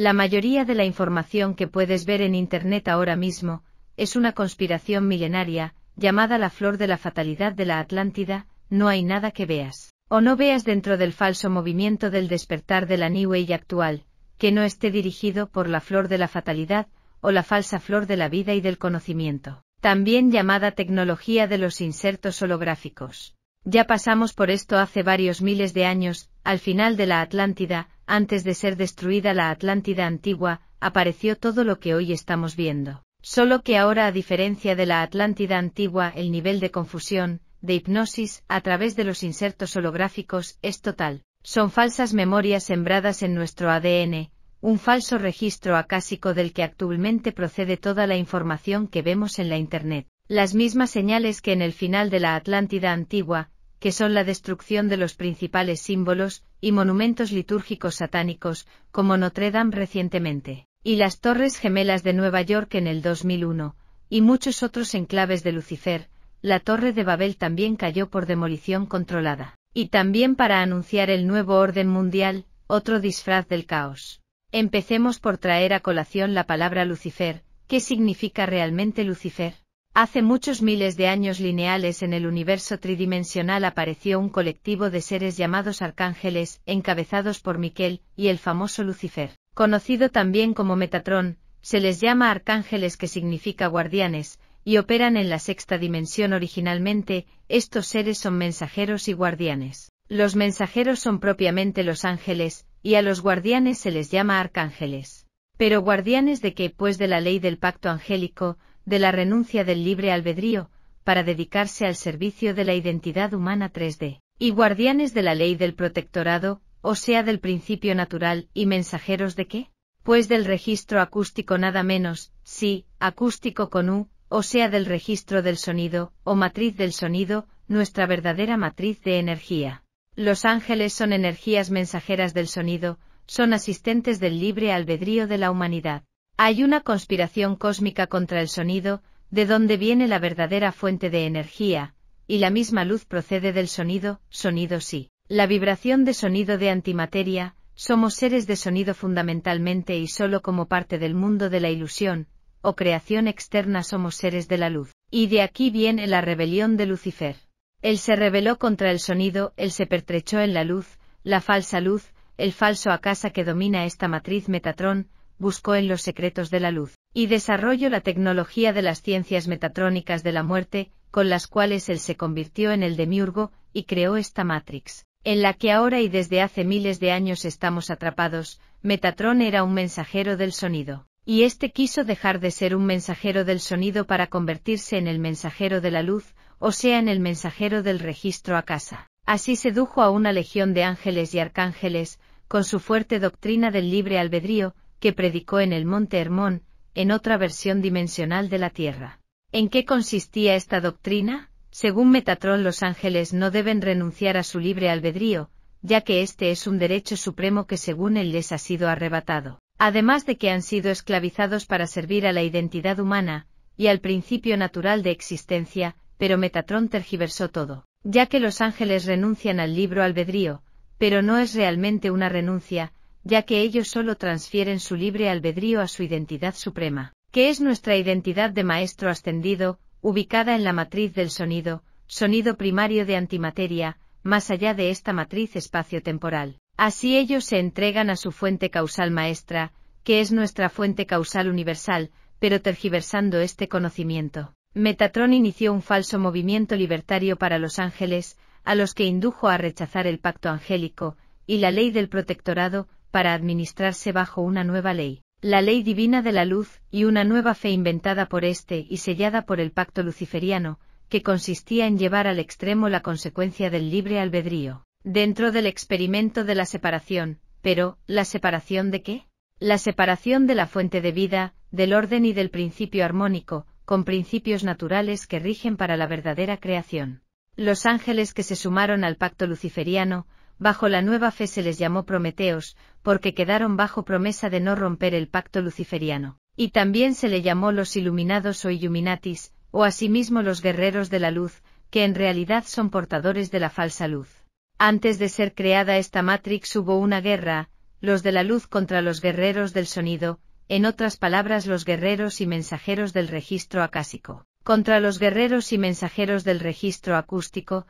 La mayoría de la información que puedes ver en Internet ahora mismo es una conspiración milenaria, llamada la flor de la fatalidad de la Atlántida. No hay nada que veas o no veas dentro del falso movimiento del despertar de la New Age actual, que no esté dirigido por la flor de la fatalidad, o la falsa flor de la vida y del conocimiento, también llamada tecnología de los insertos holográficos. Ya pasamos por esto hace varios miles de años. Al final de la Atlántida, antes de ser destruida la Atlántida antigua, apareció todo lo que hoy estamos viendo. Solo que ahora, a diferencia de la Atlántida antigua, el nivel de confusión, de hipnosis, a través de los insertos holográficos, es total. Son falsas memorias sembradas en nuestro ADN, un falso registro acásico del que actualmente procede toda la información que vemos en la Internet. Las mismas señales que en el final de la Atlántida antigua, que son la destrucción de los principales símbolos y monumentos litúrgicos satánicos, como Notre Dame recientemente, y las Torres Gemelas de Nueva York en el 2001, y muchos otros enclaves de Lucifer. La Torre de Babel también cayó por demolición controlada, y también para anunciar el nuevo orden mundial, otro disfraz del caos. Empecemos por traer a colación la palabra Lucifer. ¿Qué significa realmente Lucifer? Hace muchos miles de años lineales en el universo tridimensional apareció un colectivo de seres llamados arcángeles, encabezados por Miquel, y el famoso Lucifer, conocido también como Metatrón. Se les llama arcángeles, que significa guardianes, y operan en la sexta dimensión originalmente. Estos seres son mensajeros y guardianes. Los mensajeros son propiamente los ángeles, y a los guardianes se les llama arcángeles. ¿Pero guardianes de qué? Pues de la ley del pacto angélico, de la renuncia del libre albedrío, para dedicarse al servicio de la identidad humana 3D, y guardianes de la ley del protectorado, o sea del principio natural. ¿Y mensajeros de qué? Pues del registro acústico, nada menos. Sí, acústico con U, o sea del registro del sonido, o matriz del sonido, nuestra verdadera matriz de energía. Los ángeles son energías mensajeras del sonido, son asistentes del libre albedrío de la humanidad. Hay una conspiración cósmica contra el sonido, de donde viene la verdadera fuente de energía, y la misma luz procede del sonido. Sonido sí. La vibración de sonido de antimateria. Somos seres de sonido fundamentalmente y solo como parte del mundo de la ilusión, o creación externa. Somos seres de la luz. Y de aquí viene la rebelión de Lucifer. Él se rebeló contra el sonido, él se pertrechó en la luz, la falsa luz, el falso acasa que domina esta matriz. Metatrón buscó en los secretos de la luz, y desarrolló la tecnología de las ciencias metatrónicas de la muerte, con las cuales él se convirtió en el demiurgo, y creó esta Matrix, en la que ahora y desde hace miles de años estamos atrapados. Metatrón era un mensajero del sonido, y este quiso dejar de ser un mensajero del sonido para convertirse en el mensajero de la luz, o sea en el mensajero del registro acasa. Así sedujo a una legión de ángeles y arcángeles, con su fuerte doctrina del libre albedrío, que predicó en el Monte Hermón, en otra versión dimensional de la Tierra. ¿En qué consistía esta doctrina? Según Metatrón, los ángeles no deben renunciar a su libre albedrío, ya que este es un derecho supremo que según él les ha sido arrebatado, además de que han sido esclavizados para servir a la identidad humana, y al principio natural de existencia. Pero Metatrón tergiversó todo, ya que los ángeles renuncian al libre albedrío, pero no es realmente una renuncia, ya que ellos solo transfieren su libre albedrío a su identidad suprema, que es nuestra identidad de maestro ascendido, ubicada en la matriz del sonido, sonido primario de antimateria, más allá de esta matriz espacio-temporal. Así ellos se entregan a su fuente causal maestra, que es nuestra fuente causal universal, pero tergiversando este conocimiento. Metatrón inició un falso movimiento libertario para los ángeles, a los que indujo a rechazar el pacto angélico y la ley del protectorado, para administrarse bajo una nueva ley, la ley divina de la luz, y una nueva fe inventada por este y sellada por el pacto luciferiano, que consistía en llevar al extremo la consecuencia del libre albedrío, dentro del experimento de la separación. Pero, ¿la separación de qué? La separación de la fuente de vida, del orden y del principio armónico, con principios naturales que rigen para la verdadera creación. Los ángeles que se sumaron al pacto luciferiano, bajo la nueva fe, se les llamó Prometeos, porque quedaron bajo promesa de no romper el pacto luciferiano, y también se le llamó los Iluminados o Illuminatis, o asimismo los guerreros de la luz, que en realidad son portadores de la falsa luz. Antes de ser creada esta Matrix hubo una guerra, los de la luz contra los guerreros del sonido, en otras palabras los guerreros y mensajeros del registro acásico. Contra los guerreros y mensajeros del registro acústico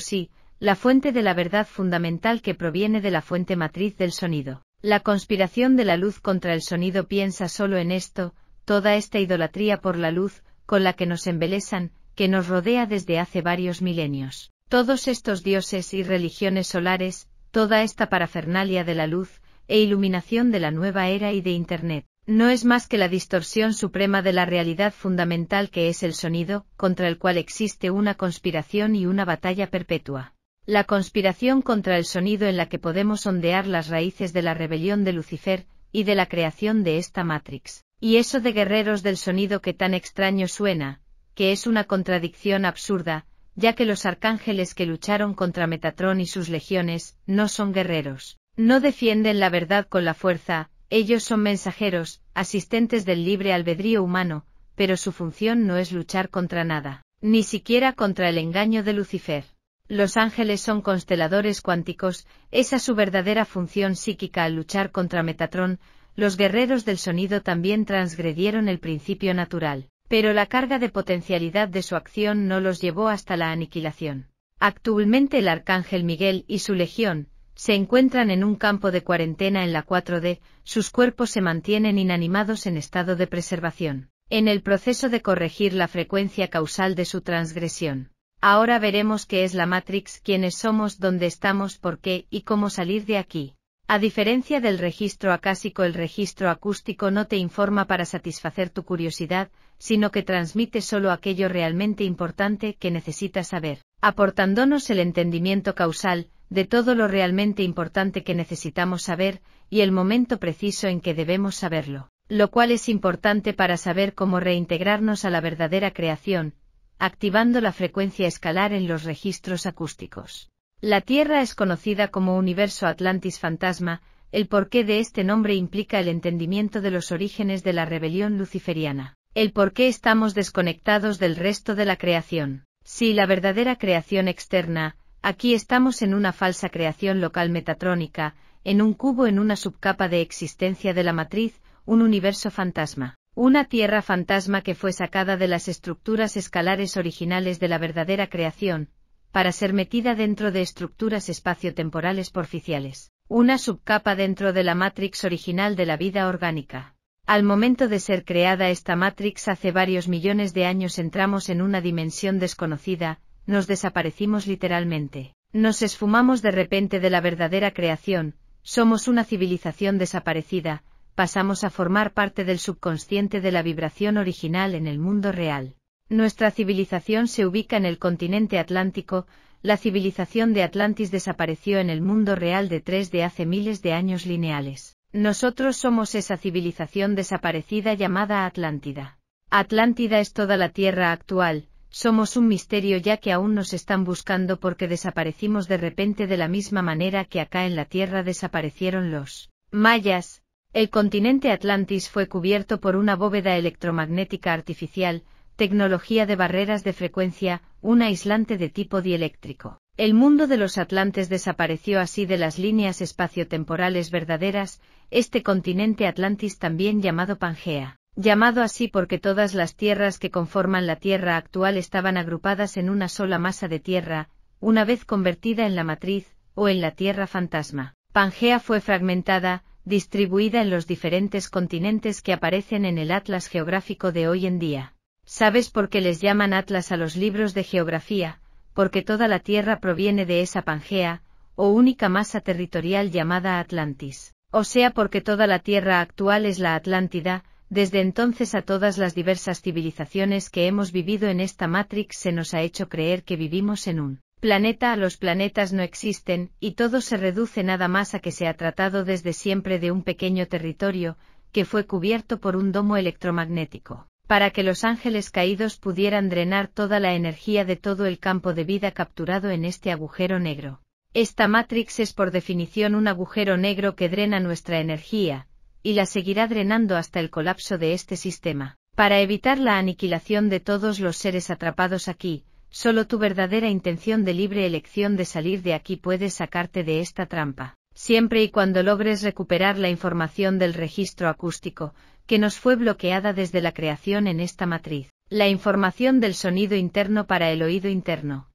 sí, la fuente de la verdad fundamental que proviene de la fuente matriz del sonido. La conspiración de la luz contra el sonido piensa solo en esto, toda esta idolatría por la luz, con la que nos embelesan, que nos rodea desde hace varios milenios. Todos estos dioses y religiones solares, toda esta parafernalia de la luz, e iluminación de la nueva era y de Internet, no es más que la distorsión suprema de la realidad fundamental que es el sonido, contra el cual existe una conspiración y una batalla perpetua. La conspiración contra el sonido en la que podemos ondear las raíces de la rebelión de Lucifer, y de la creación de esta Matrix. Y eso de guerreros del sonido que tan extraño suena, que es una contradicción absurda, ya que los arcángeles que lucharon contra Metatrón y sus legiones, no son guerreros. No defienden la verdad con la fuerza, ellos son mensajeros, asistentes del libre albedrío humano, pero su función no es luchar contra nada, ni siquiera contra el engaño de Lucifer. Los ángeles son consteladores cuánticos, esa es su verdadera función psíquica al luchar contra Metatrón. Los guerreros del sonido también transgredieron el principio natural, pero la carga de potencialidad de su acción no los llevó hasta la aniquilación. Actualmente el arcángel Miguel y su legión se encuentran en un campo de cuarentena en la 4D, sus cuerpos se mantienen inanimados en estado de preservación, en el proceso de corregir la frecuencia causal de su transgresión. Ahora veremos qué es la Matrix, quiénes somos, dónde estamos, por qué y cómo salir de aquí. A diferencia del registro acásico, el registro acústico no te informa para satisfacer tu curiosidad, sino que transmite solo aquello realmente importante que necesitas saber, aportándonos el entendimiento causal de todo lo realmente importante que necesitamos saber, y el momento preciso en que debemos saberlo, lo cual es importante para saber cómo reintegrarnos a la verdadera creación, activando la frecuencia escalar en los registros acústicos. La Tierra es conocida como Universo Atlantis Fantasma, el porqué de este nombre implica el entendimiento de los orígenes de la rebelión luciferiana, el por qué estamos desconectados del resto de la creación. Sí, la verdadera creación externa, aquí estamos en una falsa creación local metatrónica, en un cubo en una subcapa de existencia de la matriz, un universo fantasma. Una tierra fantasma que fue sacada de las estructuras escalares originales de la verdadera creación, para ser metida dentro de estructuras espaciotemporales porficiales. Una subcapa dentro de la Matrix original de la vida orgánica. Al momento de ser creada esta Matrix hace varios millones de años entramos en una dimensión desconocida, nos desaparecimos literalmente. Nos esfumamos de repente de la verdadera creación, somos una civilización desaparecida, pasamos a formar parte del subconsciente de la vibración original en el mundo real. Nuestra civilización se ubica en el continente atlántico, la civilización de Atlantis desapareció en el mundo real de hace miles de años lineales. Nosotros somos esa civilización desaparecida llamada Atlántida. Atlántida es toda la Tierra actual, somos un misterio ya que aún nos están buscando porque desaparecimos de repente de la misma manera que acá en la Tierra desaparecieron los mayas. El continente Atlantis fue cubierto por una bóveda electromagnética artificial, tecnología de barreras de frecuencia, un aislante de tipo dieléctrico. El mundo de los atlantes desapareció así de las líneas espaciotemporales verdaderas, este continente Atlantis también llamado Pangea, llamado así porque todas las tierras que conforman la Tierra actual estaban agrupadas en una sola masa de tierra, una vez convertida en la matriz, o en la Tierra fantasma. Pangea fue fragmentada, distribuida en los diferentes continentes que aparecen en el atlas geográfico de hoy en día. ¿Sabes por qué les llaman atlas a los libros de geografía? Porque toda la Tierra proviene de esa Pangea, o única masa territorial llamada Atlantis. O sea porque toda la Tierra actual es la Atlántida, desde entonces a todas las diversas civilizaciones que hemos vivido en esta Matrix se nos ha hecho creer que vivimos en un planeta. Los planetas no existen, y todo se reduce nada más a que se ha tratado desde siempre de un pequeño territorio, que fue cubierto por un domo electromagnético, para que los ángeles caídos pudieran drenar toda la energía de todo el campo de vida capturado en este agujero negro. Esta Matrix es por definición un agujero negro que drena nuestra energía, y la seguirá drenando hasta el colapso de este sistema. Para evitar la aniquilación de todos los seres atrapados aquí, solo tu verdadera intención de libre elección de salir de aquí puede sacarte de esta trampa. siempre y cuando logres recuperar la información del registro acústico, que nos fue bloqueada desde la creación en esta matriz, la información del sonido interno para el oído interno.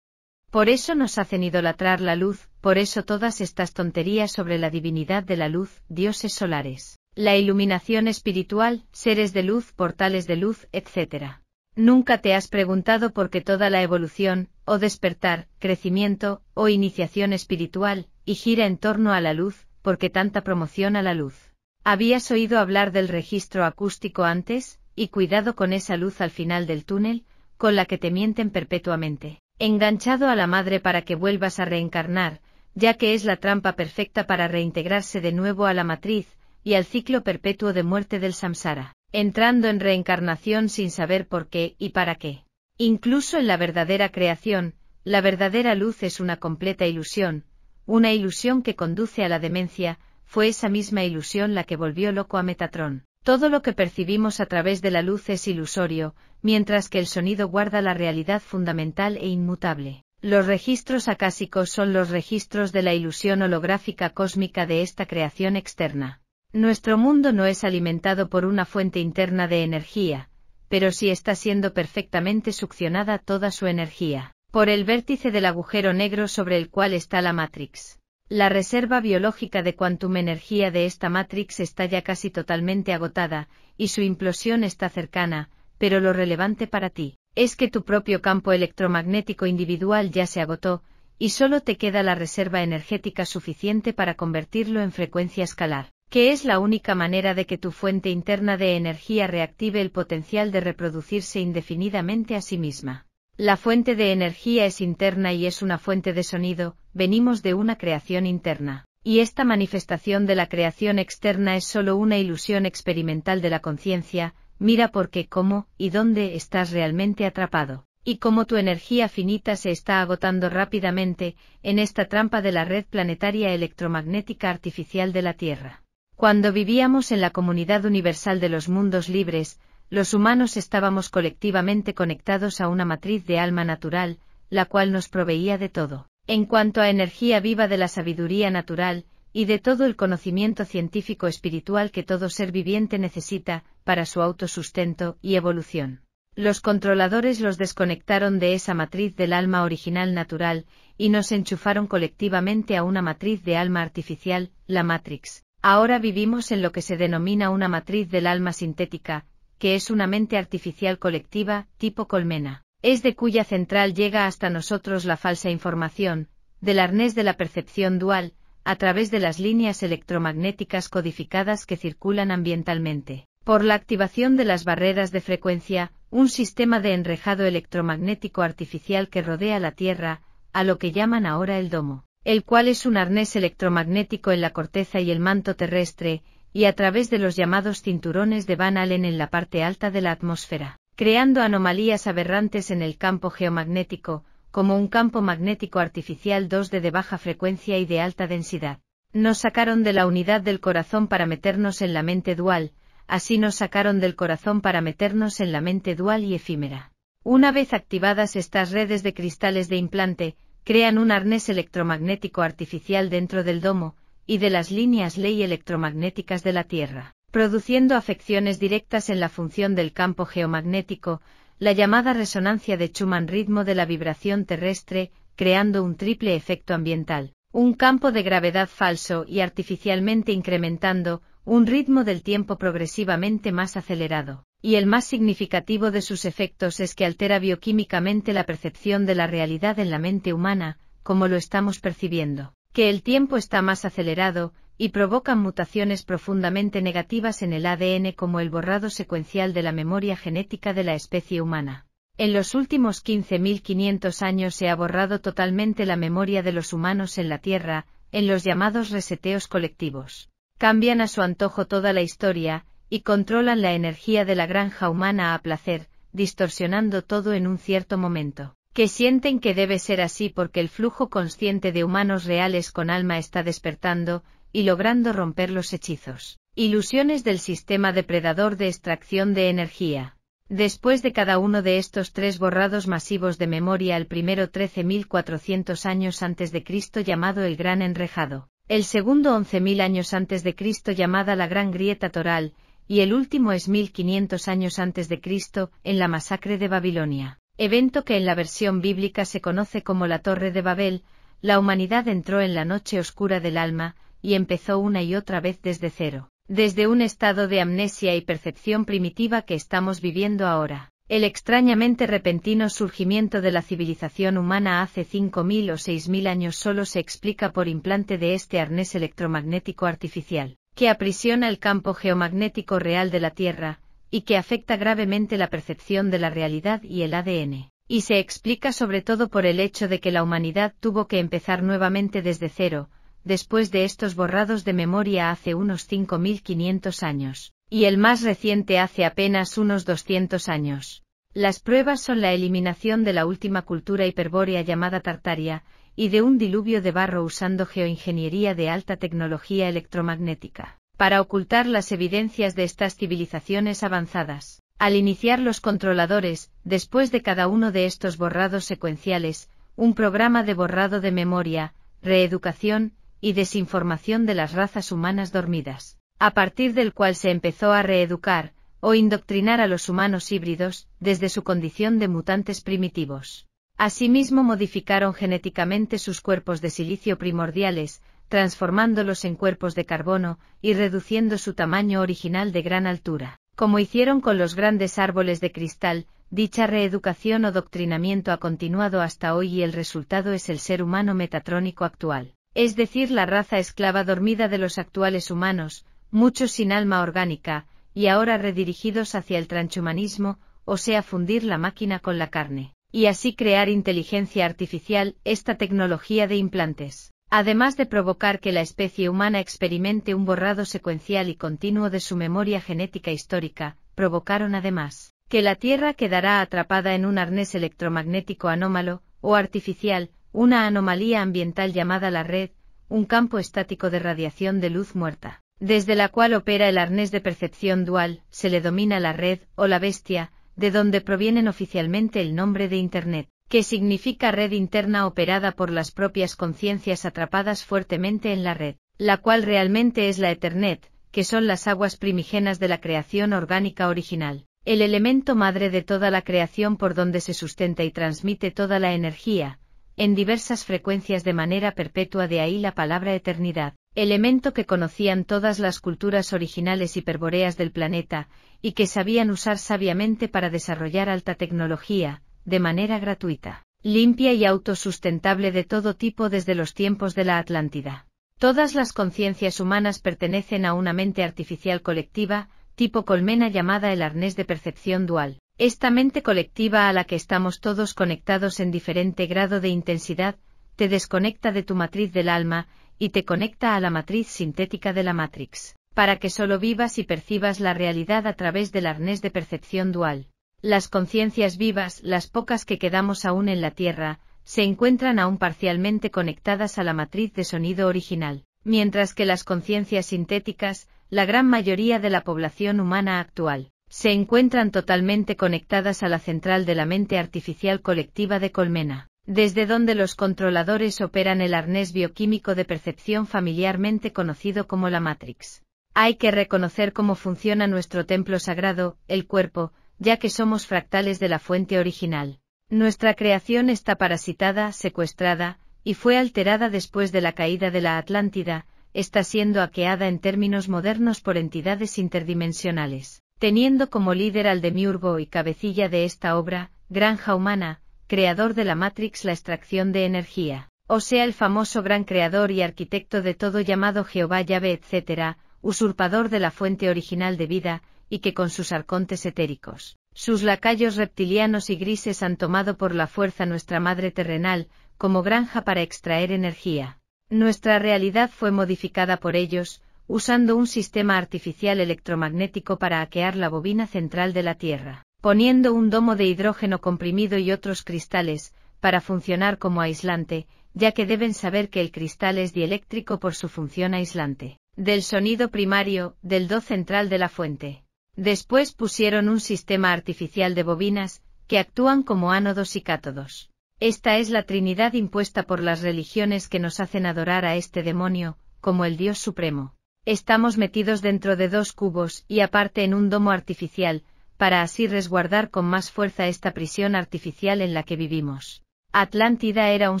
Por eso nos hacen idolatrar la luz, por eso todas estas tonterías sobre la divinidad de la luz, dioses solares, la iluminación espiritual, seres de luz, portales de luz, etc. Nunca te has preguntado por qué toda la evolución, o despertar, crecimiento, o iniciación espiritual, y gira en torno a la luz, por qué tanta promoción a la luz. ¿Habías oído hablar del registro acústico antes? Y cuidado con esa luz al final del túnel, con la que te mienten perpetuamente, enganchado a la madre para que vuelvas a reencarnar, ya que es la trampa perfecta para reintegrarse de nuevo a la matriz, y al ciclo perpetuo de muerte del samsara, entrando en reencarnación sin saber por qué y para qué. Incluso en la verdadera creación, la verdadera luz es una completa ilusión, una ilusión que conduce a la demencia, fue esa misma ilusión la que volvió loco a Metatron. Todo lo que percibimos a través de la luz es ilusorio, mientras que el sonido guarda la realidad fundamental e inmutable. Los registros acásicos son los registros de la ilusión holográfica cósmica de esta creación externa. Nuestro mundo no es alimentado por una fuente interna de energía, pero sí está siendo perfectamente succionada toda su energía, por el vértice del agujero negro sobre el cual está la Matrix. La reserva biológica de quantum energía de esta Matrix está ya casi totalmente agotada, y su implosión está cercana, pero lo relevante para ti es que tu propio campo electromagnético individual ya se agotó, y solo te queda la reserva energética suficiente para convertirlo en frecuencia escalar, que es la única manera de que tu fuente interna de energía reactive el potencial de reproducirse indefinidamente a sí misma. La fuente de energía es interna y es una fuente de sonido, venimos de una creación interna, y esta manifestación de la creación externa es solo una ilusión experimental de la conciencia. Mira por qué, cómo y dónde estás realmente atrapado, y cómo tu energía finita se está agotando rápidamente, en esta trampa de la red planetaria electromagnética artificial de la Tierra. Cuando vivíamos en la comunidad universal de los mundos libres, los humanos estábamos colectivamente conectados a una matriz de alma natural, la cual nos proveía de todo, en cuanto a energía viva de la sabiduría natural, y de todo el conocimiento científico espiritual que todo ser viviente necesita, para su autosustento y evolución. Los controladores los desconectaron de esa matriz del alma original natural, y nos enchufaron colectivamente a una matriz de alma artificial, la Matrix. Ahora vivimos en lo que se denomina una matriz del alma sintética, que es una mente artificial colectiva, tipo colmena, es de cuya central llega hasta nosotros la falsa información, del arnés de la percepción dual, a través de las líneas electromagnéticas codificadas que circulan ambientalmente, por la activación de las barreras de frecuencia, un sistema de enrejado electromagnético artificial que rodea la Tierra, a lo que llaman ahora el domo, el cual es un arnés electromagnético en la corteza y el manto terrestre, y a través de los llamados cinturones de Van Allen en la parte alta de la atmósfera, creando anomalías aberrantes en el campo geomagnético, como un campo magnético artificial 2D de baja frecuencia y de alta densidad. Nos sacaron de la unidad del corazón para meternos en la mente dual, así nos sacaron del corazón para meternos en la mente dual y efímera. Una vez activadas estas redes de cristales de implante, crean un arnés electromagnético artificial dentro del domo, y de las líneas ley electromagnéticas de la Tierra, produciendo afecciones directas en la función del campo geomagnético, la llamada resonancia de Schumann, ritmo de la vibración terrestre, creando un triple efecto ambiental, un campo de gravedad falso y artificialmente incrementando, un ritmo del tiempo progresivamente más acelerado, y el más significativo de sus efectos es que altera bioquímicamente la percepción de la realidad en la mente humana, como lo estamos percibiendo, que el tiempo está más acelerado, y provocan mutaciones profundamente negativas en el ADN como el borrado secuencial de la memoria genética de la especie humana. En los últimos 15.500 años se ha borrado totalmente la memoria de los humanos en la Tierra, en los llamados reseteos colectivos. Cambian a su antojo toda la historia, y controlan la energía de la granja humana a placer, distorsionando todo en un cierto momento, que sienten que debe ser así porque el flujo consciente de humanos reales con alma está despertando, y logrando romper los hechizos, ilusiones del sistema depredador de extracción de energía. Después de cada uno de estos tres borrados masivos de memoria, el primero 13.400 años antes de Cristo llamado el Gran Enrejado, El segundo 11.000 años antes de Cristo, llamada la Gran Grieta Toral, y el último es 1500 años antes de Cristo, en la masacre de Babilonia, evento que en la versión bíblica se conoce como la Torre de Babel. La humanidad entró en la noche oscura del alma, y empezó una y otra vez desde cero, desde un estado de amnesia y percepción primitiva que estamos viviendo ahora. El extrañamente repentino surgimiento de la civilización humana hace 5.000 o 6.000 años solo se explica por implante de este arnés electromagnético artificial, que aprisiona el campo geomagnético real de la Tierra, y que afecta gravemente la percepción de la realidad y el ADN. Y se explica sobre todo por el hecho de que la humanidad tuvo que empezar nuevamente desde cero, después de estos borrados de memoria hace unos 5.500 años, y el más reciente hace apenas unos 200 años. Las pruebas son la eliminación de la última cultura hiperbórea llamada Tartaria, y de un diluvio de barro usando geoingeniería de alta tecnología electromagnética, para ocultar las evidencias de estas civilizaciones avanzadas. Al iniciar los controladores, después de cada uno de estos borrados secuenciales, un programa de borrado de memoria, reeducación y desinformación de las razas humanas dormidas, a partir del cual se empezó a reeducar o indoctrinar a los humanos híbridos, desde su condición de mutantes primitivos. Asimismo modificaron genéticamente sus cuerpos de silicio primordiales, transformándolos en cuerpos de carbono y reduciendo su tamaño original de gran altura. Como hicieron con los grandes árboles de cristal, dicha reeducación o doctrinamiento ha continuado hasta hoy y el resultado es el ser humano metatrónico actual, es decir, la raza esclava dormida de los actuales humanos, muchos sin alma orgánica, y ahora redirigidos hacia el transhumanismo, o sea fundir la máquina con la carne, y así crear inteligencia artificial, esta tecnología de implantes. Además de provocar que la especie humana experimente un borrado secuencial y continuo de su memoria genética histórica, provocaron además que la Tierra quedará atrapada en un arnés electromagnético anómalo, o artificial, una anomalía ambiental llamada la red, un campo estático de radiación de luz muerta, desde la cual opera el arnés de percepción dual, se le domina la red, o la bestia, de donde provienen oficialmente el nombre de Internet, que significa red interna operada por las propias conciencias atrapadas fuertemente en la red, la cual realmente es la Ethernet, que son las aguas primígenas de la creación orgánica original, el elemento madre de toda la creación por donde se sustenta y transmite toda la energía, en diversas frecuencias de manera perpetua, de ahí la palabra eternidad, elemento que conocían todas las culturas originales hiperbóreas del planeta, y que sabían usar sabiamente para desarrollar alta tecnología, de manera gratuita, limpia y autosustentable de todo tipo desde los tiempos de la Atlántida. Todas las conciencias humanas pertenecen a una mente artificial colectiva, tipo colmena llamada el arnés de percepción dual. Esta mente colectiva a la que estamos todos conectados en diferente grado de intensidad, te desconecta de tu matriz del alma, y te conecta a la matriz sintética de la Matrix, para que solo vivas y percibas la realidad a través del arnés de percepción dual. Las conciencias vivas, las pocas que quedamos aún en la Tierra, se encuentran aún parcialmente conectadas a la matriz de sonido original, mientras que las conciencias sintéticas, la gran mayoría de la población humana actual, se encuentran totalmente conectadas a la central de la mente artificial colectiva de colmena, desde donde los controladores operan el arnés bioquímico de percepción familiarmente conocido como la Matrix. Hay que reconocer cómo funciona nuestro templo sagrado, el cuerpo, ya que somos fractales de la fuente original. Nuestra creación está parasitada, secuestrada, y fue alterada después de la caída de la Atlántida, está siendo hackeada en términos modernos por entidades interdimensionales, teniendo como líder al demiurgo y cabecilla de esta obra, Granja Humana, creador de la Matrix, la extracción de energía, o sea el famoso gran creador y arquitecto de todo llamado Jehová Yahvé, etc., usurpador de la fuente original de vida, y que con sus arcontes etéricos, sus lacayos reptilianos y grises han tomado por la fuerza nuestra madre terrenal, como granja para extraer energía. Nuestra realidad fue modificada por ellos, usando un sistema artificial electromagnético para hackear la bobina central de la Tierra, poniendo un domo de hidrógeno comprimido y otros cristales, para funcionar como aislante, ya que deben saber que el cristal es dieléctrico por su función aislante, del sonido primario, del do central de la fuente. Después pusieron un sistema artificial de bobinas, que actúan como ánodos y cátodos. Esta es la Trinidad impuesta por las religiones que nos hacen adorar a este demonio, como el Dios Supremo. Estamos metidos dentro de 2 cubos y aparte en un domo artificial, para así resguardar con más fuerza esta prisión artificial en la que vivimos. Atlántida era un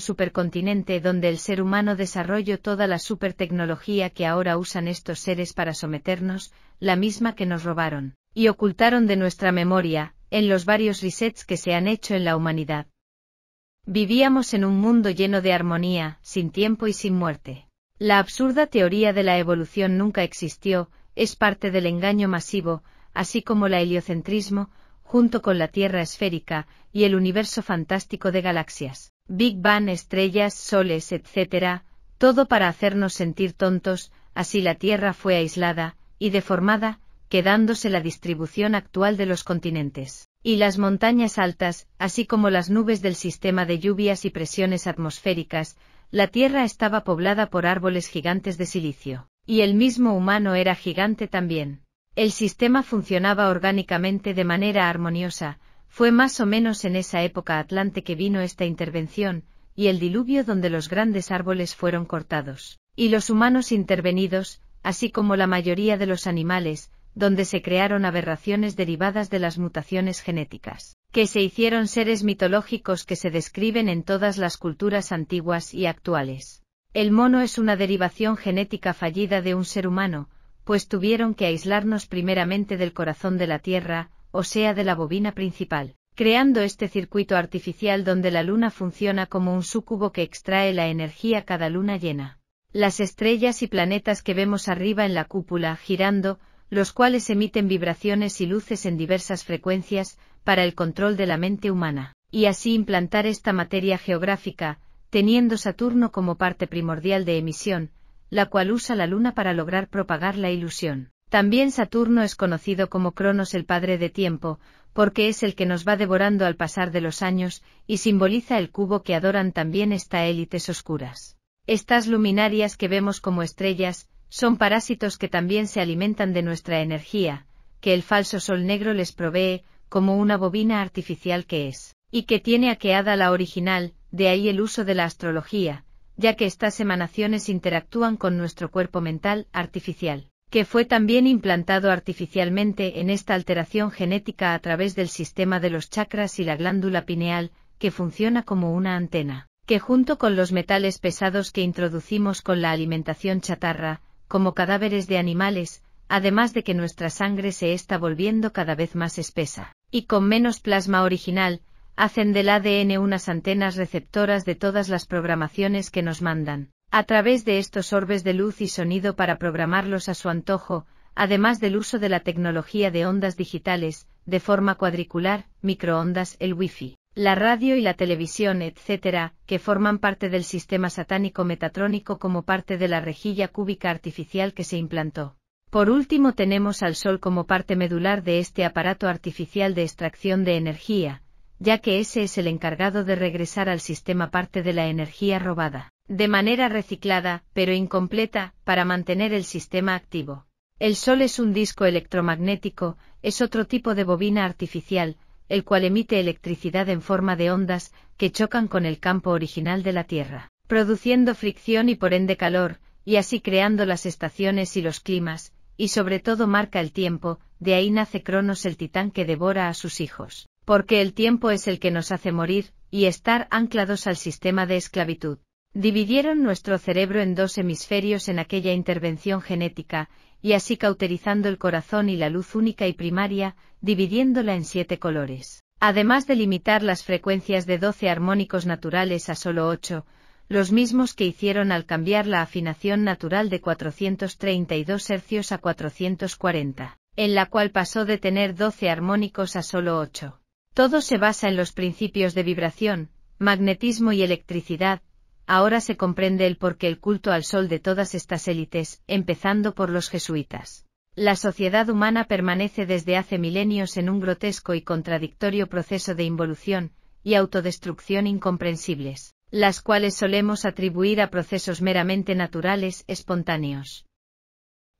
supercontinente donde el ser humano desarrolló toda la supertecnología que ahora usan estos seres para someternos, la misma que nos robaron, y ocultaron de nuestra memoria, en los varios resets que se han hecho en la humanidad. Vivíamos en un mundo lleno de armonía, sin tiempo y sin muerte. La absurda teoría de la evolución nunca existió, es parte del engaño masivo, así como el heliocentrismo, junto con la Tierra esférica, y el universo fantástico de galaxias, Big Bang, estrellas, soles, etc., todo para hacernos sentir tontos. Así la Tierra fue aislada y deformada, quedándose la distribución actual de los continentes, y las montañas altas, así como las nubes del sistema de lluvias y presiones atmosféricas. La Tierra estaba poblada por árboles gigantes de silicio, y el mismo humano era gigante también. El sistema funcionaba orgánicamente de manera armoniosa. Fue más o menos en esa época atlante que vino esta intervención, y el diluvio donde los grandes árboles fueron cortados, y los humanos intervenidos, así como la mayoría de los animales, donde se crearon aberraciones derivadas de las mutaciones genéticas, que se hicieron seres mitológicos que se describen en todas las culturas antiguas y actuales. El mono es una derivación genética fallida de un ser humano, pues tuvieron que aislarnos primeramente del corazón de la Tierra, o sea de la bobina principal, creando este circuito artificial donde la luna funciona como un súcubo que extrae la energía cada luna llena. Las estrellas y planetas que vemos arriba en la cúpula girando, los cuales emiten vibraciones y luces en diversas frecuencias, para el control de la mente humana, y así implantar esta materia geográfica, teniendo Saturno como parte primordial de emisión, la cual usa la luna para lograr propagar la ilusión. También Saturno es conocido como Cronos, el padre de tiempo, porque es el que nos va devorando al pasar de los años, y simboliza el cubo que adoran también estas élites oscuras. Estas luminarias que vemos como estrellas, son parásitos que también se alimentan de nuestra energía, que el falso sol negro les provee, como una bobina artificial que es, y que tiene hackeada la original, de ahí el uso de la astrología, ya que estas emanaciones interactúan con nuestro cuerpo mental artificial, que fue también implantado artificialmente en esta alteración genética a través del sistema de los chakras y la glándula pineal, que funciona como una antena, que junto con los metales pesados que introducimos con la alimentación chatarra, como cadáveres de animales, además de que nuestra sangre se está volviendo cada vez más espesa, y con menos plasma original, hacen del ADN unas antenas receptoras de todas las programaciones que nos mandan, a través de estos orbes de luz y sonido para programarlos a su antojo, además del uso de la tecnología de ondas digitales, de forma cuadricular, microondas, el wifi, la radio y la televisión, etc., que forman parte del sistema satánico metatrónico como parte de la rejilla cúbica artificial que se implantó. Por último tenemos al Sol como parte medular de este aparato artificial de extracción de energía, ya que ese es el encargado de regresar al sistema parte de la energía robada, de manera reciclada, pero incompleta, para mantener el sistema activo. El Sol es un disco electromagnético, es otro tipo de bobina artificial, el cual emite electricidad en forma de ondas, que chocan con el campo original de la Tierra, produciendo fricción y por ende calor, y así creando las estaciones y los climas, y sobre todo marca el tiempo. De ahí nace Cronos, el titán que devora a sus hijos, porque el tiempo es el que nos hace morir, y estar anclados al sistema de esclavitud. Dividieron nuestro cerebro en 2 hemisferios en aquella intervención genética, y así cauterizando el corazón y la luz única y primaria, dividiéndola en 7 colores. Además de limitar las frecuencias de 12 armónicos naturales a solo 8, los mismos que hicieron al cambiar la afinación natural de 432 Hz a 440, en la cual pasó de tener 12 armónicos a solo 8. Todo se basa en los principios de vibración, magnetismo y electricidad. Ahora se comprende el porqué el culto al sol de todas estas élites, empezando por los jesuitas. La sociedad humana permanece desde hace milenios en un grotesco y contradictorio proceso de involución y autodestrucción incomprensibles, las cuales solemos atribuir a procesos meramente naturales, espontáneos.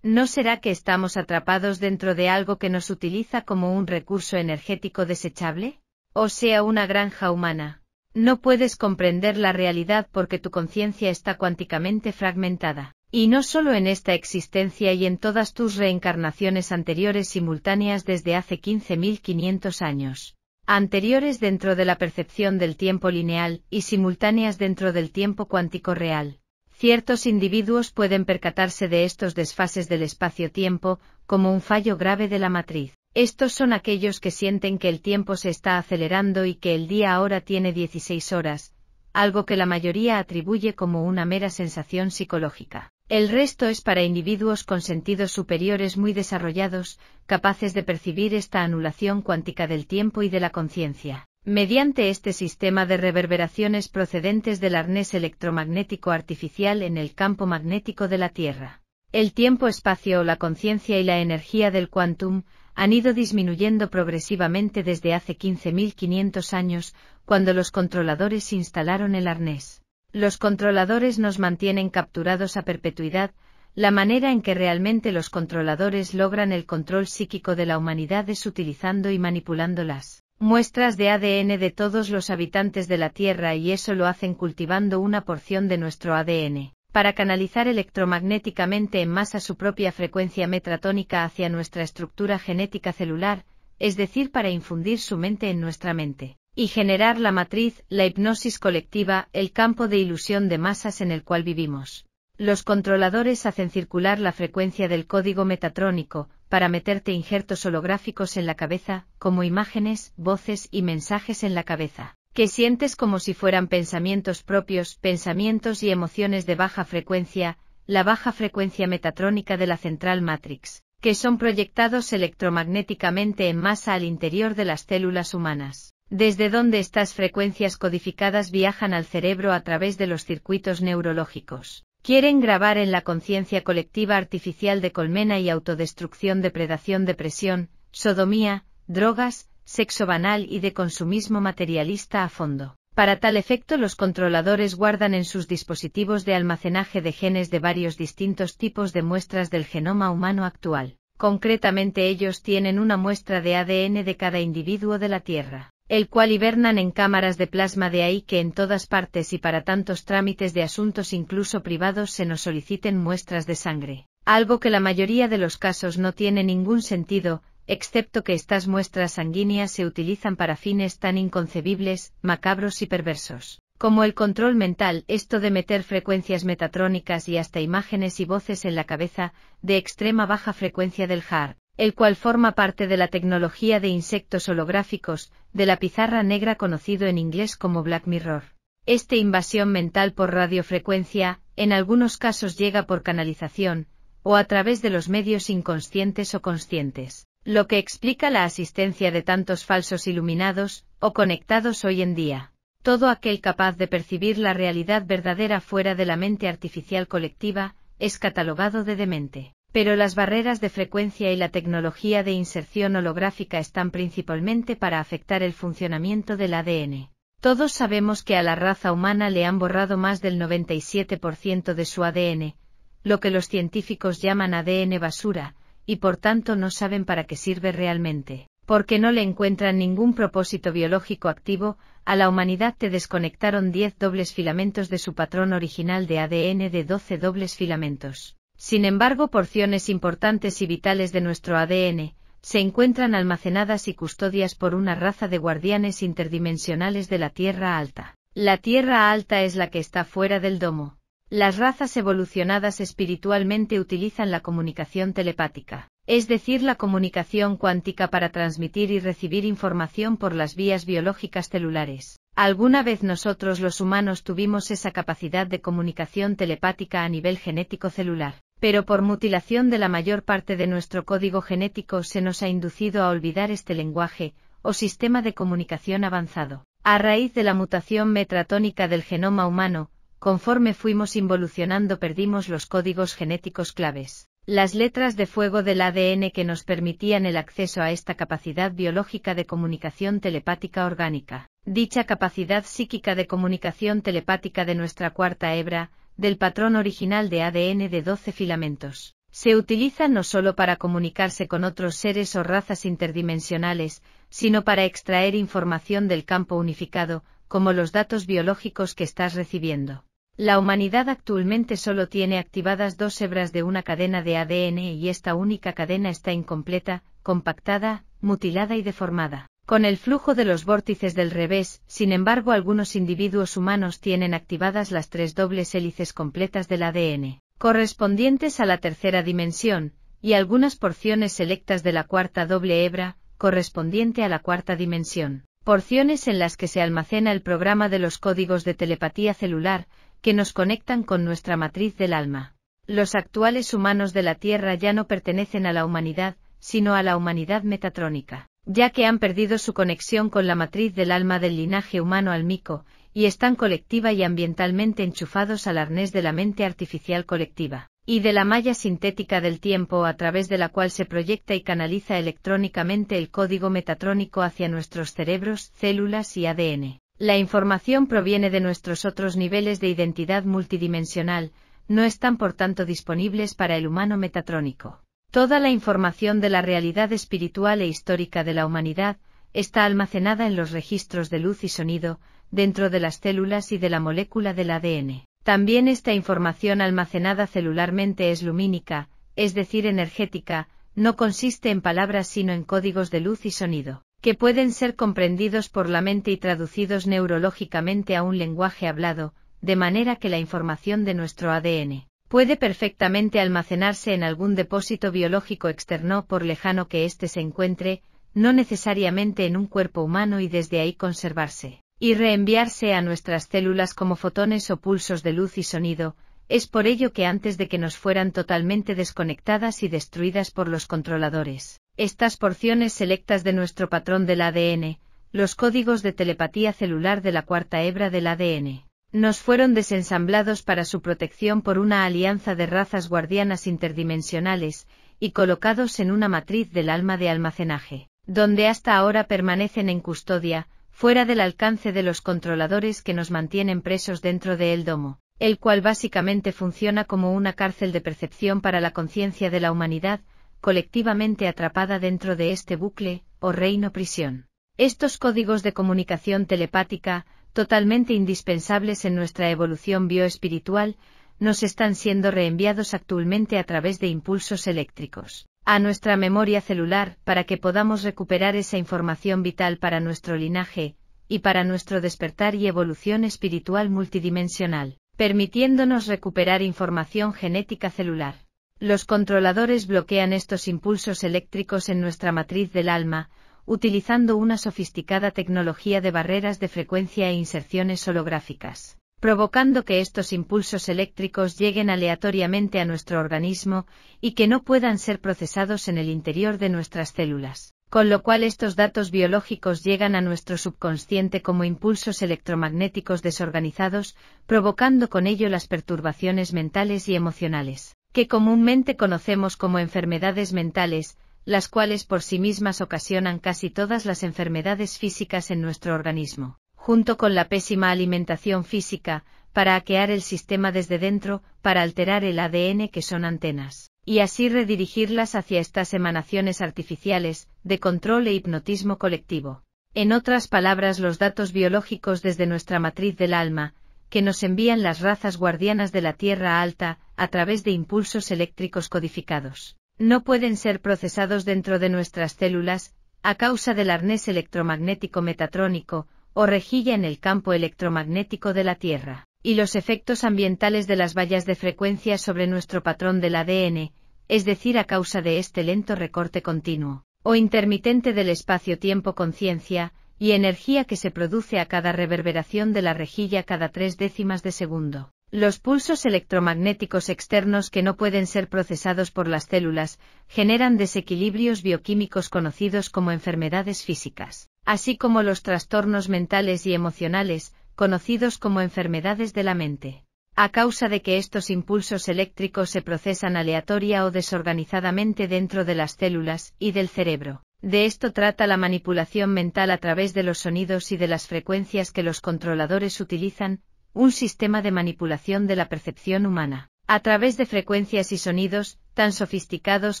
¿No será que estamos atrapados dentro de algo que nos utiliza como un recurso energético desechable? O sea, una granja humana. No puedes comprender la realidad porque tu conciencia está cuánticamente fragmentada, Y no solo en esta existencia y en todas tus reencarnaciones anteriores simultáneas desde hace 15.500 años. Anteriores dentro de la percepción del tiempo lineal y simultáneas dentro del tiempo cuántico real. Ciertos individuos pueden percatarse de estos desfases del espacio-tiempo, como un fallo grave de la matriz. Estos son aquellos que sienten que el tiempo se está acelerando y que el día ahora tiene 16 horas, algo que la mayoría atribuye como una mera sensación psicológica. El resto es para individuos con sentidos superiores muy desarrollados, capaces de percibir esta anulación cuántica del tiempo y de la conciencia. Mediante este sistema de reverberaciones procedentes del arnés electromagnético artificial en el campo magnético de la Tierra. El tiempo-espacio, la conciencia y la energía del quantum han ido disminuyendo progresivamente desde hace 15.500 años, cuando los controladores instalaron el arnés. Los controladores nos mantienen capturados a perpetuidad. La manera en que realmente los controladores logran el control psíquico de la humanidad es utilizando y manipulando las muestras de ADN de todos los habitantes de la Tierra, y eso lo hacen cultivando una porción de nuestro ADN, para canalizar electromagnéticamente en masa su propia frecuencia metratónica hacia nuestra estructura genética celular, es decir, para infundir su mente en nuestra mente, y generar la matriz, la hipnosis colectiva, el campo de ilusión de masas en el cual vivimos. Los controladores hacen circular la frecuencia del código metatrónico, para meterte injertos holográficos en la cabeza, como imágenes, voces y mensajes en la cabeza, que sientes como si fueran pensamientos propios, pensamientos y emociones de baja frecuencia, la baja frecuencia metatrónica de la central matrix, que son proyectados electromagnéticamente en masa al interior de las células humanas, desde donde estas frecuencias codificadas viajan al cerebro a través de los circuitos neurológicos. Quieren grabar en la conciencia colectiva artificial de colmena y autodestrucción, depredación, depresión, sodomía, drogas, sexo banal y de consumismo materialista a fondo. Para tal efecto, los controladores guardan en sus dispositivos de almacenaje de genes de varios distintos tipos de muestras del genoma humano actual. Concretamente, ellos tienen una muestra de ADN de cada individuo de la Tierra, el cual hibernan en cámaras de plasma, de ahí que en todas partes y para tantos trámites de asuntos incluso privados se nos soliciten muestras de sangre, algo que la mayoría de los casos no tiene ningún sentido, excepto que estas muestras sanguíneas se utilizan para fines tan inconcebibles, macabros y perversos, como el control mental, esto de meter frecuencias metatrónicas y hasta imágenes y voces en la cabeza, de extrema baja frecuencia del HAR, el cual forma parte de la tecnología de insectos holográficos, de la pizarra negra conocido en inglés como Black Mirror. Esta invasión mental por radiofrecuencia, en algunos casos llega por canalización, o a través de los medios inconscientes o conscientes, lo que explica la asistencia de tantos falsos iluminados, o conectados hoy en día. Todo aquel capaz de percibir la realidad verdadera fuera de la mente artificial colectiva, es catalogado de demente. Pero las barreras de frecuencia y la tecnología de inserción holográfica están principalmente para afectar el funcionamiento del ADN. Todos sabemos que a la raza humana le han borrado más del 97% de su ADN, lo que los científicos llaman ADN basura, y por tanto no saben para qué sirve realmente, porque no le encuentran ningún propósito biológico activo. A la humanidad te desconectaron 10 dobles filamentos de su patrón original de ADN de 12 dobles filamentos. Sin embargo, porciones importantes y vitales de nuestro ADN se encuentran almacenadas y custodias por una raza de guardianes interdimensionales de la Tierra Alta. La Tierra Alta es la que está fuera del domo. Las razas evolucionadas espiritualmente utilizan la comunicación telepática, es decir, la comunicación cuántica, para transmitir y recibir información por las vías biológicas celulares. Alguna vez nosotros los humanos tuvimos esa capacidad de comunicación telepática a nivel genético celular, pero por mutilación de la mayor parte de nuestro código genético se nos ha inducido a olvidar este lenguaje, o sistema de comunicación avanzado. A raíz de la mutación metratónica del genoma humano, conforme fuimos involucionando perdimos los códigos genéticos claves, las letras de fuego del ADN que nos permitían el acceso a esta capacidad biológica de comunicación telepática orgánica. Dicha capacidad psíquica de comunicación telepática de nuestra cuarta hebra, del patrón original de ADN de 12 filamentos, se utiliza no solo para comunicarse con otros seres o razas interdimensionales, sino para extraer información del campo unificado, como los datos biológicos que estás recibiendo. La humanidad actualmente solo tiene activadas 2 hebras de una cadena de ADN y esta única cadena está incompleta, compactada, mutilada y deformada. Con el flujo de los vórtices del revés, sin embargo, algunos individuos humanos tienen activadas las 3 dobles hélices completas del ADN, correspondientes a la tercera dimensión, y algunas porciones selectas de la cuarta doble hebra, correspondiente a la cuarta dimensión. Porciones en las que se almacena el programa de los códigos de telepatía celular, que nos conectan con nuestra matriz del alma. Los actuales humanos de la Tierra ya no pertenecen a la humanidad, sino a la humanidad metatrónica, ya que han perdido su conexión con la matriz del alma del linaje humano álmico, y están colectiva y ambientalmente enchufados al arnés de la mente artificial colectiva, y de la malla sintética del tiempo a través de la cual se proyecta y canaliza electrónicamente el código metatrónico hacia nuestros cerebros, células y ADN. La información proviene de nuestros otros niveles de identidad multidimensional, no están por tanto disponibles para el humano metatrónico. Toda la información de la realidad espiritual e histórica de la humanidad está almacenada en los registros de luz y sonido, dentro de las células y de la molécula del ADN. También esta información almacenada celularmente es lumínica, es decir, energética, no consiste en palabras sino en códigos de luz y sonido, que pueden ser comprendidos por la mente y traducidos neurológicamente a un lenguaje hablado, de manera que la información de nuestro ADN puede perfectamente almacenarse en algún depósito biológico externo por lejano que éste se encuentre, no necesariamente en un cuerpo humano y desde ahí conservarse, y reenviarse a nuestras células como fotones o pulsos de luz y sonido. Es por ello que antes de que nos fueran totalmente desconectadas y destruidas por los controladores, estas porciones selectas de nuestro patrón del ADN, los códigos de telepatía celular de la cuarta hebra del ADN, nos fueron desensamblados para su protección por una alianza de razas guardianas interdimensionales, y colocados en una matriz del alma de almacenaje, donde hasta ahora permanecen en custodia, fuera del alcance de los controladores que nos mantienen presos dentro de el domo, el cual básicamente funciona como una cárcel de percepción para la conciencia de la humanidad, colectivamente atrapada dentro de este bucle, o reino prisión. Estos códigos de comunicación telepática, totalmente indispensables en nuestra evolución bioespiritual, nos están siendo reenviados actualmente a través de impulsos eléctricos a nuestra memoria celular para que podamos recuperar esa información vital para nuestro linaje, y para nuestro despertar y evolución espiritual multidimensional, permitiéndonos recuperar información genética celular. Los controladores bloquean estos impulsos eléctricos en nuestra matriz del alma, utilizando una sofisticada tecnología de barreras de frecuencia e inserciones holográficas, provocando que estos impulsos eléctricos lleguen aleatoriamente a nuestro organismo y que no puedan ser procesados en el interior de nuestras células, con lo cual estos datos biológicos llegan a nuestro subconsciente como impulsos electromagnéticos desorganizados, provocando con ello las perturbaciones mentales y emocionales, que comúnmente conocemos como enfermedades mentales, las cuales por sí mismas ocasionan casi todas las enfermedades físicas en nuestro organismo, junto con la pésima alimentación física, para hackear el sistema desde dentro, para alterar el ADN que son antenas, y así redirigirlas hacia estas emanaciones artificiales, de control e hipnotismo colectivo. En otras palabras, los datos biológicos desde nuestra matriz del alma, que nos envían las razas guardianas de la Tierra Alta, a través de impulsos eléctricos codificados, no pueden ser procesados dentro de nuestras células, a causa del arnés electromagnético metatrónico, o rejilla en el campo electromagnético de la Tierra, y los efectos ambientales de las vallas de frecuencia sobre nuestro patrón del ADN, es decir, a causa de este lento recorte continuo, o intermitente del espacio-tiempo conciencia, y energía que se produce a cada reverberación de la rejilla cada 0,3 de segundo. Los pulsos electromagnéticos externos que no pueden ser procesados por las células, generan desequilibrios bioquímicos conocidos como enfermedades físicas, así como los trastornos mentales y emocionales, conocidos como enfermedades de la mente. A causa de que estos impulsos eléctricos se procesan aleatoria o desorganizadamente dentro de las células y del cerebro. De esto trata la manipulación mental a través de los sonidos y de las frecuencias que los controladores utilizan, un sistema de manipulación de la percepción humana, a través de frecuencias y sonidos, tan sofisticados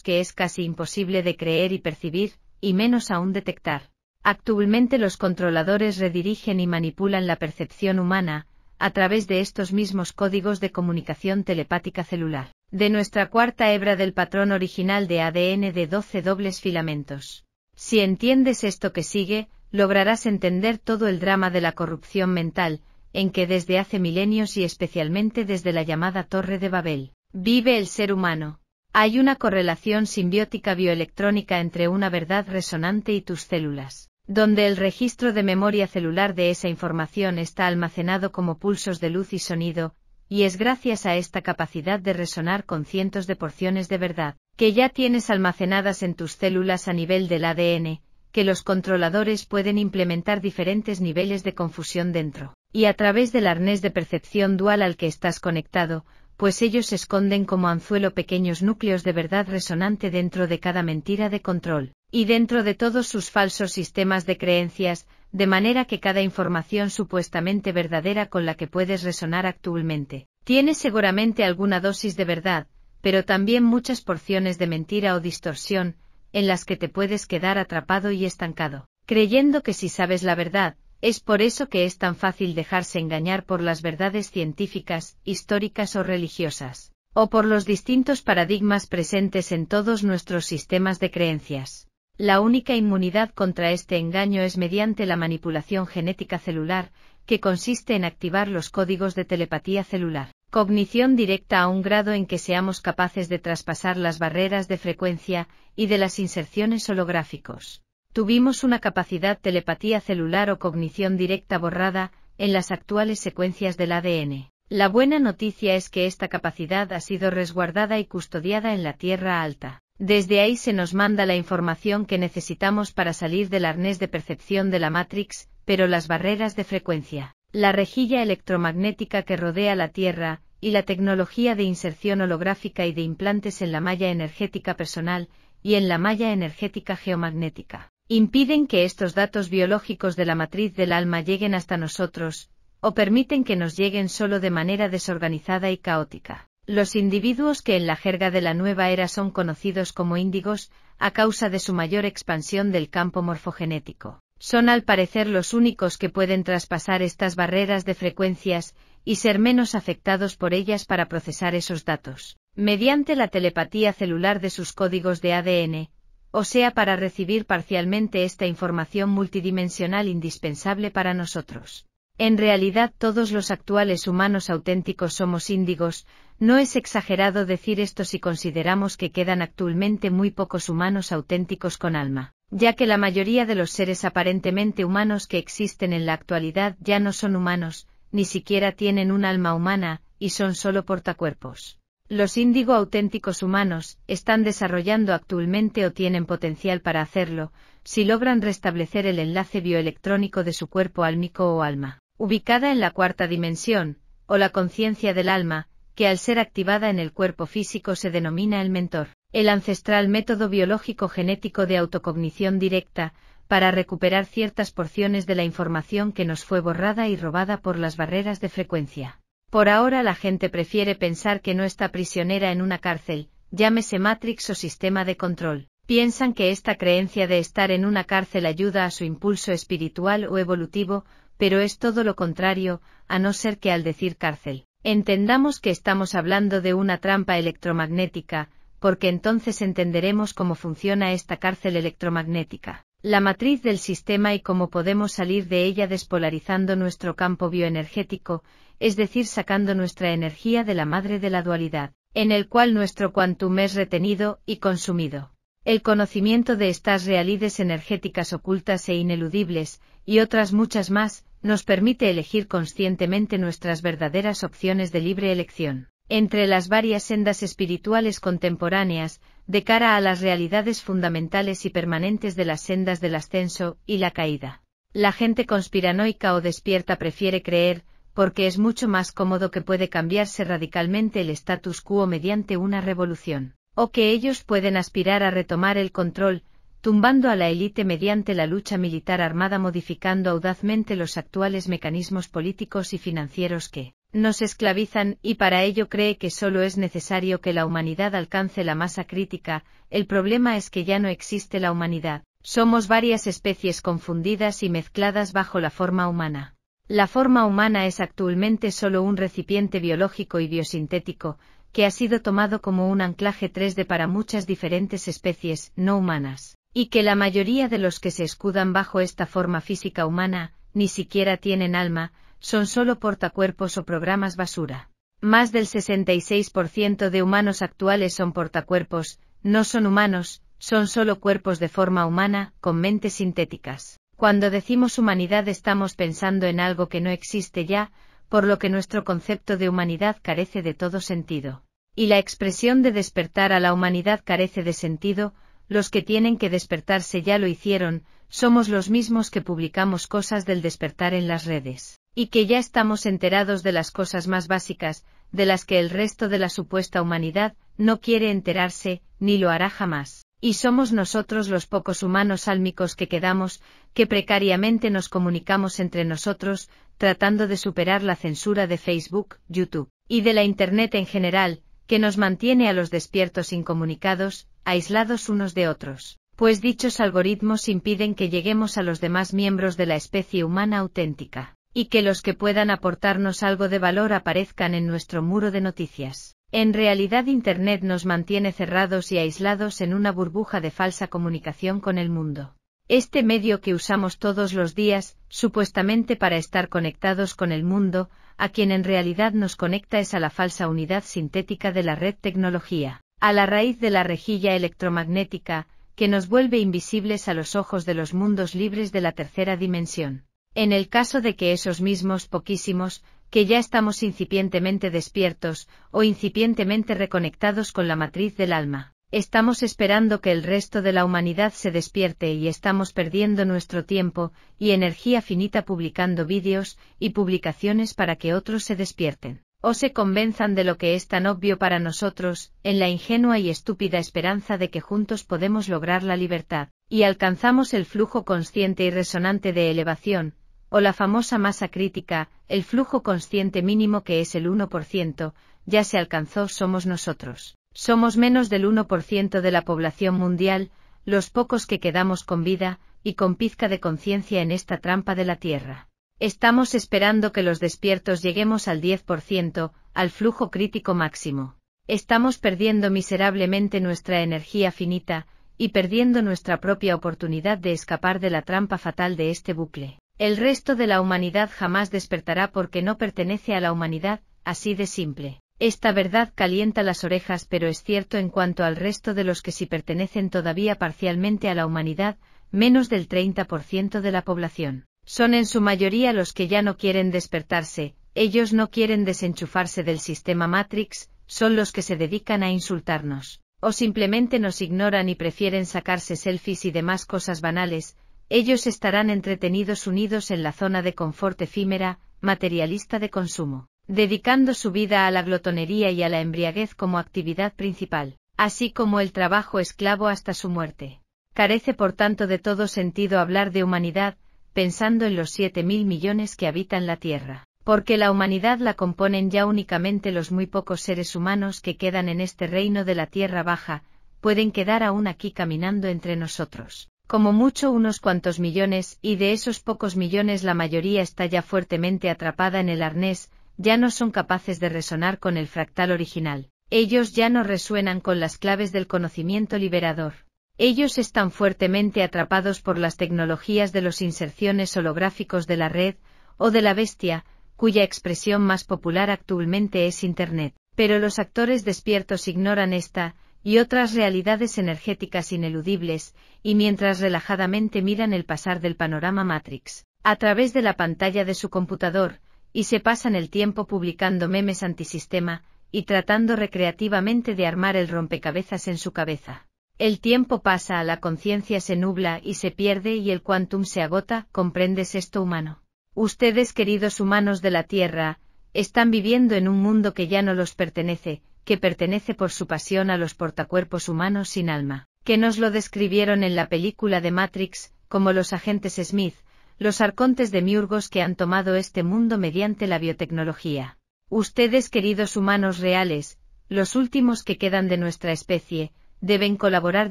que es casi imposible de creer y percibir, y menos aún detectar. Actualmente los controladores redirigen y manipulan la percepción humana, a través de estos mismos códigos de comunicación telepática celular, de nuestra cuarta hebra del patrón original de ADN de 12 dobles filamentos. Si entiendes esto que sigue, lograrás entender todo el drama de la corrupción mental, en que desde hace milenios y especialmente desde la llamada Torre de Babel, vive el ser humano. Hay una correlación simbiótica bioelectrónica entre una verdad resonante y tus células, donde el registro de memoria celular de esa información está almacenado como pulsos de luz y sonido, y es gracias a esta capacidad de resonar con cientos de porciones de verdad, que ya tienes almacenadas en tus células a nivel del ADN, que los controladores pueden implementar diferentes niveles de confusión dentro, y a través del arnés de percepción dual al que estás conectado, pues ellos esconden como anzuelo pequeños núcleos de verdad resonante dentro de cada mentira de control, y dentro de todos sus falsos sistemas de creencias, de manera que cada información supuestamente verdadera con la que puedes resonar actualmente, tiene seguramente alguna dosis de verdad, pero también muchas porciones de mentira o distorsión, en las que te puedes quedar atrapado y estancado, creyendo que si sabes la verdad. Es por eso que es tan fácil dejarse engañar por las verdades científicas, históricas o religiosas, o por los distintos paradigmas presentes en todos nuestros sistemas de creencias. La única inmunidad contra este engaño es mediante la manipulación genética celular, que consiste en activar los códigos de telepatía celular, cognición directa a un grado en que seamos capaces de traspasar las barreras de frecuencia y de las inserciones holográficos. Tuvimos una capacidad telepatía celular o cognición directa borrada, en las actuales secuencias del ADN. La buena noticia es que esta capacidad ha sido resguardada y custodiada en la Tierra Alta. Desde ahí se nos manda la información que necesitamos para salir del arnés de percepción de la Matrix, pero las barreras de frecuencia, la rejilla electromagnética que rodea la Tierra, y la tecnología de inserción holográfica y de implantes en la malla energética personal, y en la malla energética geomagnética, impiden que estos datos biológicos de la matriz del alma lleguen hasta nosotros, o permiten que nos lleguen solo de manera desorganizada y caótica. Los individuos que en la jerga de la nueva era son conocidos como índigos, a causa de su mayor expansión del campo morfogenético, son al parecer los únicos que pueden traspasar estas barreras de frecuencias, y ser menos afectados por ellas para procesar esos datos, mediante la telepatía celular de sus códigos de ADN, o sea para recibir parcialmente esta información multidimensional indispensable para nosotros. En realidad todos los actuales humanos auténticos somos índigos, no es exagerado decir esto si consideramos que quedan actualmente muy pocos humanos auténticos con alma, ya que la mayoría de los seres aparentemente humanos que existen en la actualidad ya no son humanos, ni siquiera tienen un alma humana, y son solo portacuerpos. Los índigo auténticos humanos están desarrollando actualmente o tienen potencial para hacerlo, si logran restablecer el enlace bioelectrónico de su cuerpo álmico o alma, ubicada en la cuarta dimensión, o la conciencia del alma, que al ser activada en el cuerpo físico se denomina el mentor, el ancestral método biológico genético de autocognición directa, para recuperar ciertas porciones de la información que nos fue borrada y robada por las barreras de frecuencia. Por ahora la gente prefiere pensar que no está prisionera en una cárcel, llámese Matrix o sistema de control. Piensan que esta creencia de estar en una cárcel ayuda a su impulso espiritual o evolutivo, pero es todo lo contrario, a no ser que al decir cárcel, entendamos que estamos hablando de una trampa electromagnética, porque entonces entenderemos cómo funciona esta cárcel electromagnética, la matriz del sistema y cómo podemos salir de ella despolarizando nuestro campo bioenergético, es decir sacando nuestra energía de la madre de la dualidad, en el cual nuestro quantum es retenido y consumido. El conocimiento de estas realidades energéticas ocultas e ineludibles, y otras muchas más, nos permite elegir conscientemente nuestras verdaderas opciones de libre elección, entre las varias sendas espirituales contemporáneas, de cara a las realidades fundamentales y permanentes de las sendas del ascenso y la caída. La gente conspiranoica o despierta prefiere creer, porque es mucho más cómodo que puede cambiarse radicalmente el status quo mediante una revolución, o que ellos pueden aspirar a retomar el control, tumbando a la élite mediante la lucha militar armada modificando audazmente los actuales mecanismos políticos y financieros que nos esclavizan y para ello cree que solo es necesario que la humanidad alcance la masa crítica. El problema es que ya no existe la humanidad, somos varias especies confundidas y mezcladas bajo la forma humana. La forma humana es actualmente solo un recipiente biológico y biosintético, que ha sido tomado como un anclaje 3D para muchas diferentes especies no humanas, y que la mayoría de los que se escudan bajo esta forma física humana, ni siquiera tienen alma, son solo portacuerpos o programas basura. Más del 66% de humanos actuales son portacuerpos, no son humanos, son solo cuerpos de forma humana, con mentes sintéticas. Cuando decimos humanidad estamos pensando en algo que no existe ya, por lo que nuestro concepto de humanidad carece de todo sentido. Y la expresión de despertar a la humanidad carece de sentido, los que tienen que despertarse ya lo hicieron, somos los mismos que publicamos cosas del despertar en las redes, y que ya estamos enterados de las cosas más básicas, de las que el resto de la supuesta humanidad no quiere enterarse, ni lo hará jamás. Y somos nosotros los pocos humanos álmicos que quedamos, que precariamente nos comunicamos entre nosotros, tratando de superar la censura de Facebook, YouTube, y de la Internet en general, que nos mantiene a los despiertos incomunicados, aislados unos de otros, pues dichos algoritmos impiden que lleguemos a los demás miembros de la especie humana auténtica, y que los que puedan aportarnos algo de valor aparezcan en nuestro muro de noticias. En realidad Internet nos mantiene cerrados y aislados en una burbuja de falsa comunicación con el mundo. Este medio que usamos todos los días, supuestamente para estar conectados con el mundo, a quien en realidad nos conecta es a la falsa unidad sintética de la red tecnología, a la raíz de la rejilla electromagnética, que nos vuelve invisibles a los ojos de los mundos libres de la tercera dimensión. En el caso de que esos mismos poquísimos, que ya estamos incipientemente despiertos, o incipientemente reconectados con la matriz del alma, estamos esperando que el resto de la humanidad se despierte y estamos perdiendo nuestro tiempo y energía finita publicando vídeos y publicaciones para que otros se despierten, o se convenzan de lo que es tan obvio para nosotros, en la ingenua y estúpida esperanza de que juntos podemos lograr la libertad, y alcanzamos el flujo consciente y resonante de elevación, o la famosa masa crítica, el flujo consciente mínimo que es el 1%, ya se alcanzó, somos nosotros. Somos menos del 1% de la población mundial, los pocos que quedamos con vida, y con pizca de conciencia en esta trampa de la Tierra. Estamos esperando que los despiertos lleguemos al 10%, al flujo crítico máximo. Estamos perdiendo miserablemente nuestra energía finita, y perdiendo nuestra propia oportunidad de escapar de la trampa fatal de este bucle. El resto de la humanidad jamás despertará porque no pertenece a la humanidad, así de simple. Esta verdad calienta las orejas, pero es cierto en cuanto al resto de los que sí pertenecen todavía parcialmente a la humanidad, menos del 30% de la población. Son en su mayoría los que ya no quieren despertarse, ellos no quieren desenchufarse del sistema Matrix, son los que se dedican a insultarnos, o simplemente nos ignoran y prefieren sacarse selfies y demás cosas banales. Ellos estarán entretenidos unidos en la zona de confort efímera, materialista de consumo, dedicando su vida a la glotonería y a la embriaguez como actividad principal, así como el trabajo esclavo hasta su muerte. Carece por tanto de todo sentido hablar de humanidad, pensando en los 7.000 millones que habitan la Tierra, porque la humanidad la componen ya únicamente los muy pocos seres humanos que quedan en este reino de la Tierra Baja, pueden quedar aún aquí caminando entre nosotros. Como mucho unos cuantos millones, y de esos pocos millones la mayoría está ya fuertemente atrapada en el arnés, ya no son capaces de resonar con el fractal original. Ellos ya no resuenan con las claves del conocimiento liberador. Ellos están fuertemente atrapados por las tecnologías de los inserciones holográficos de la red, o de la bestia, cuya expresión más popular actualmente es Internet. Pero los actores despiertos ignoran esta, y otras realidades energéticas ineludibles, y mientras relajadamente miran el pasar del panorama Matrix, a través de la pantalla de su computador, y se pasan el tiempo publicando memes antisistema, y tratando recreativamente de armar el rompecabezas en su cabeza. El tiempo pasa, la conciencia se nubla y se pierde y el quantum se agota, ¿comprendes esto, humano? Ustedes, queridos humanos de la Tierra, están viviendo en un mundo que ya no los pertenece, que pertenece por su pasión a los portacuerpos humanos sin alma, que nos lo describieron en la película de Matrix, como los agentes Smith, los arcontes demiurgos que han tomado este mundo mediante la biotecnología. Ustedes, queridos humanos reales, los últimos que quedan de nuestra especie, deben colaborar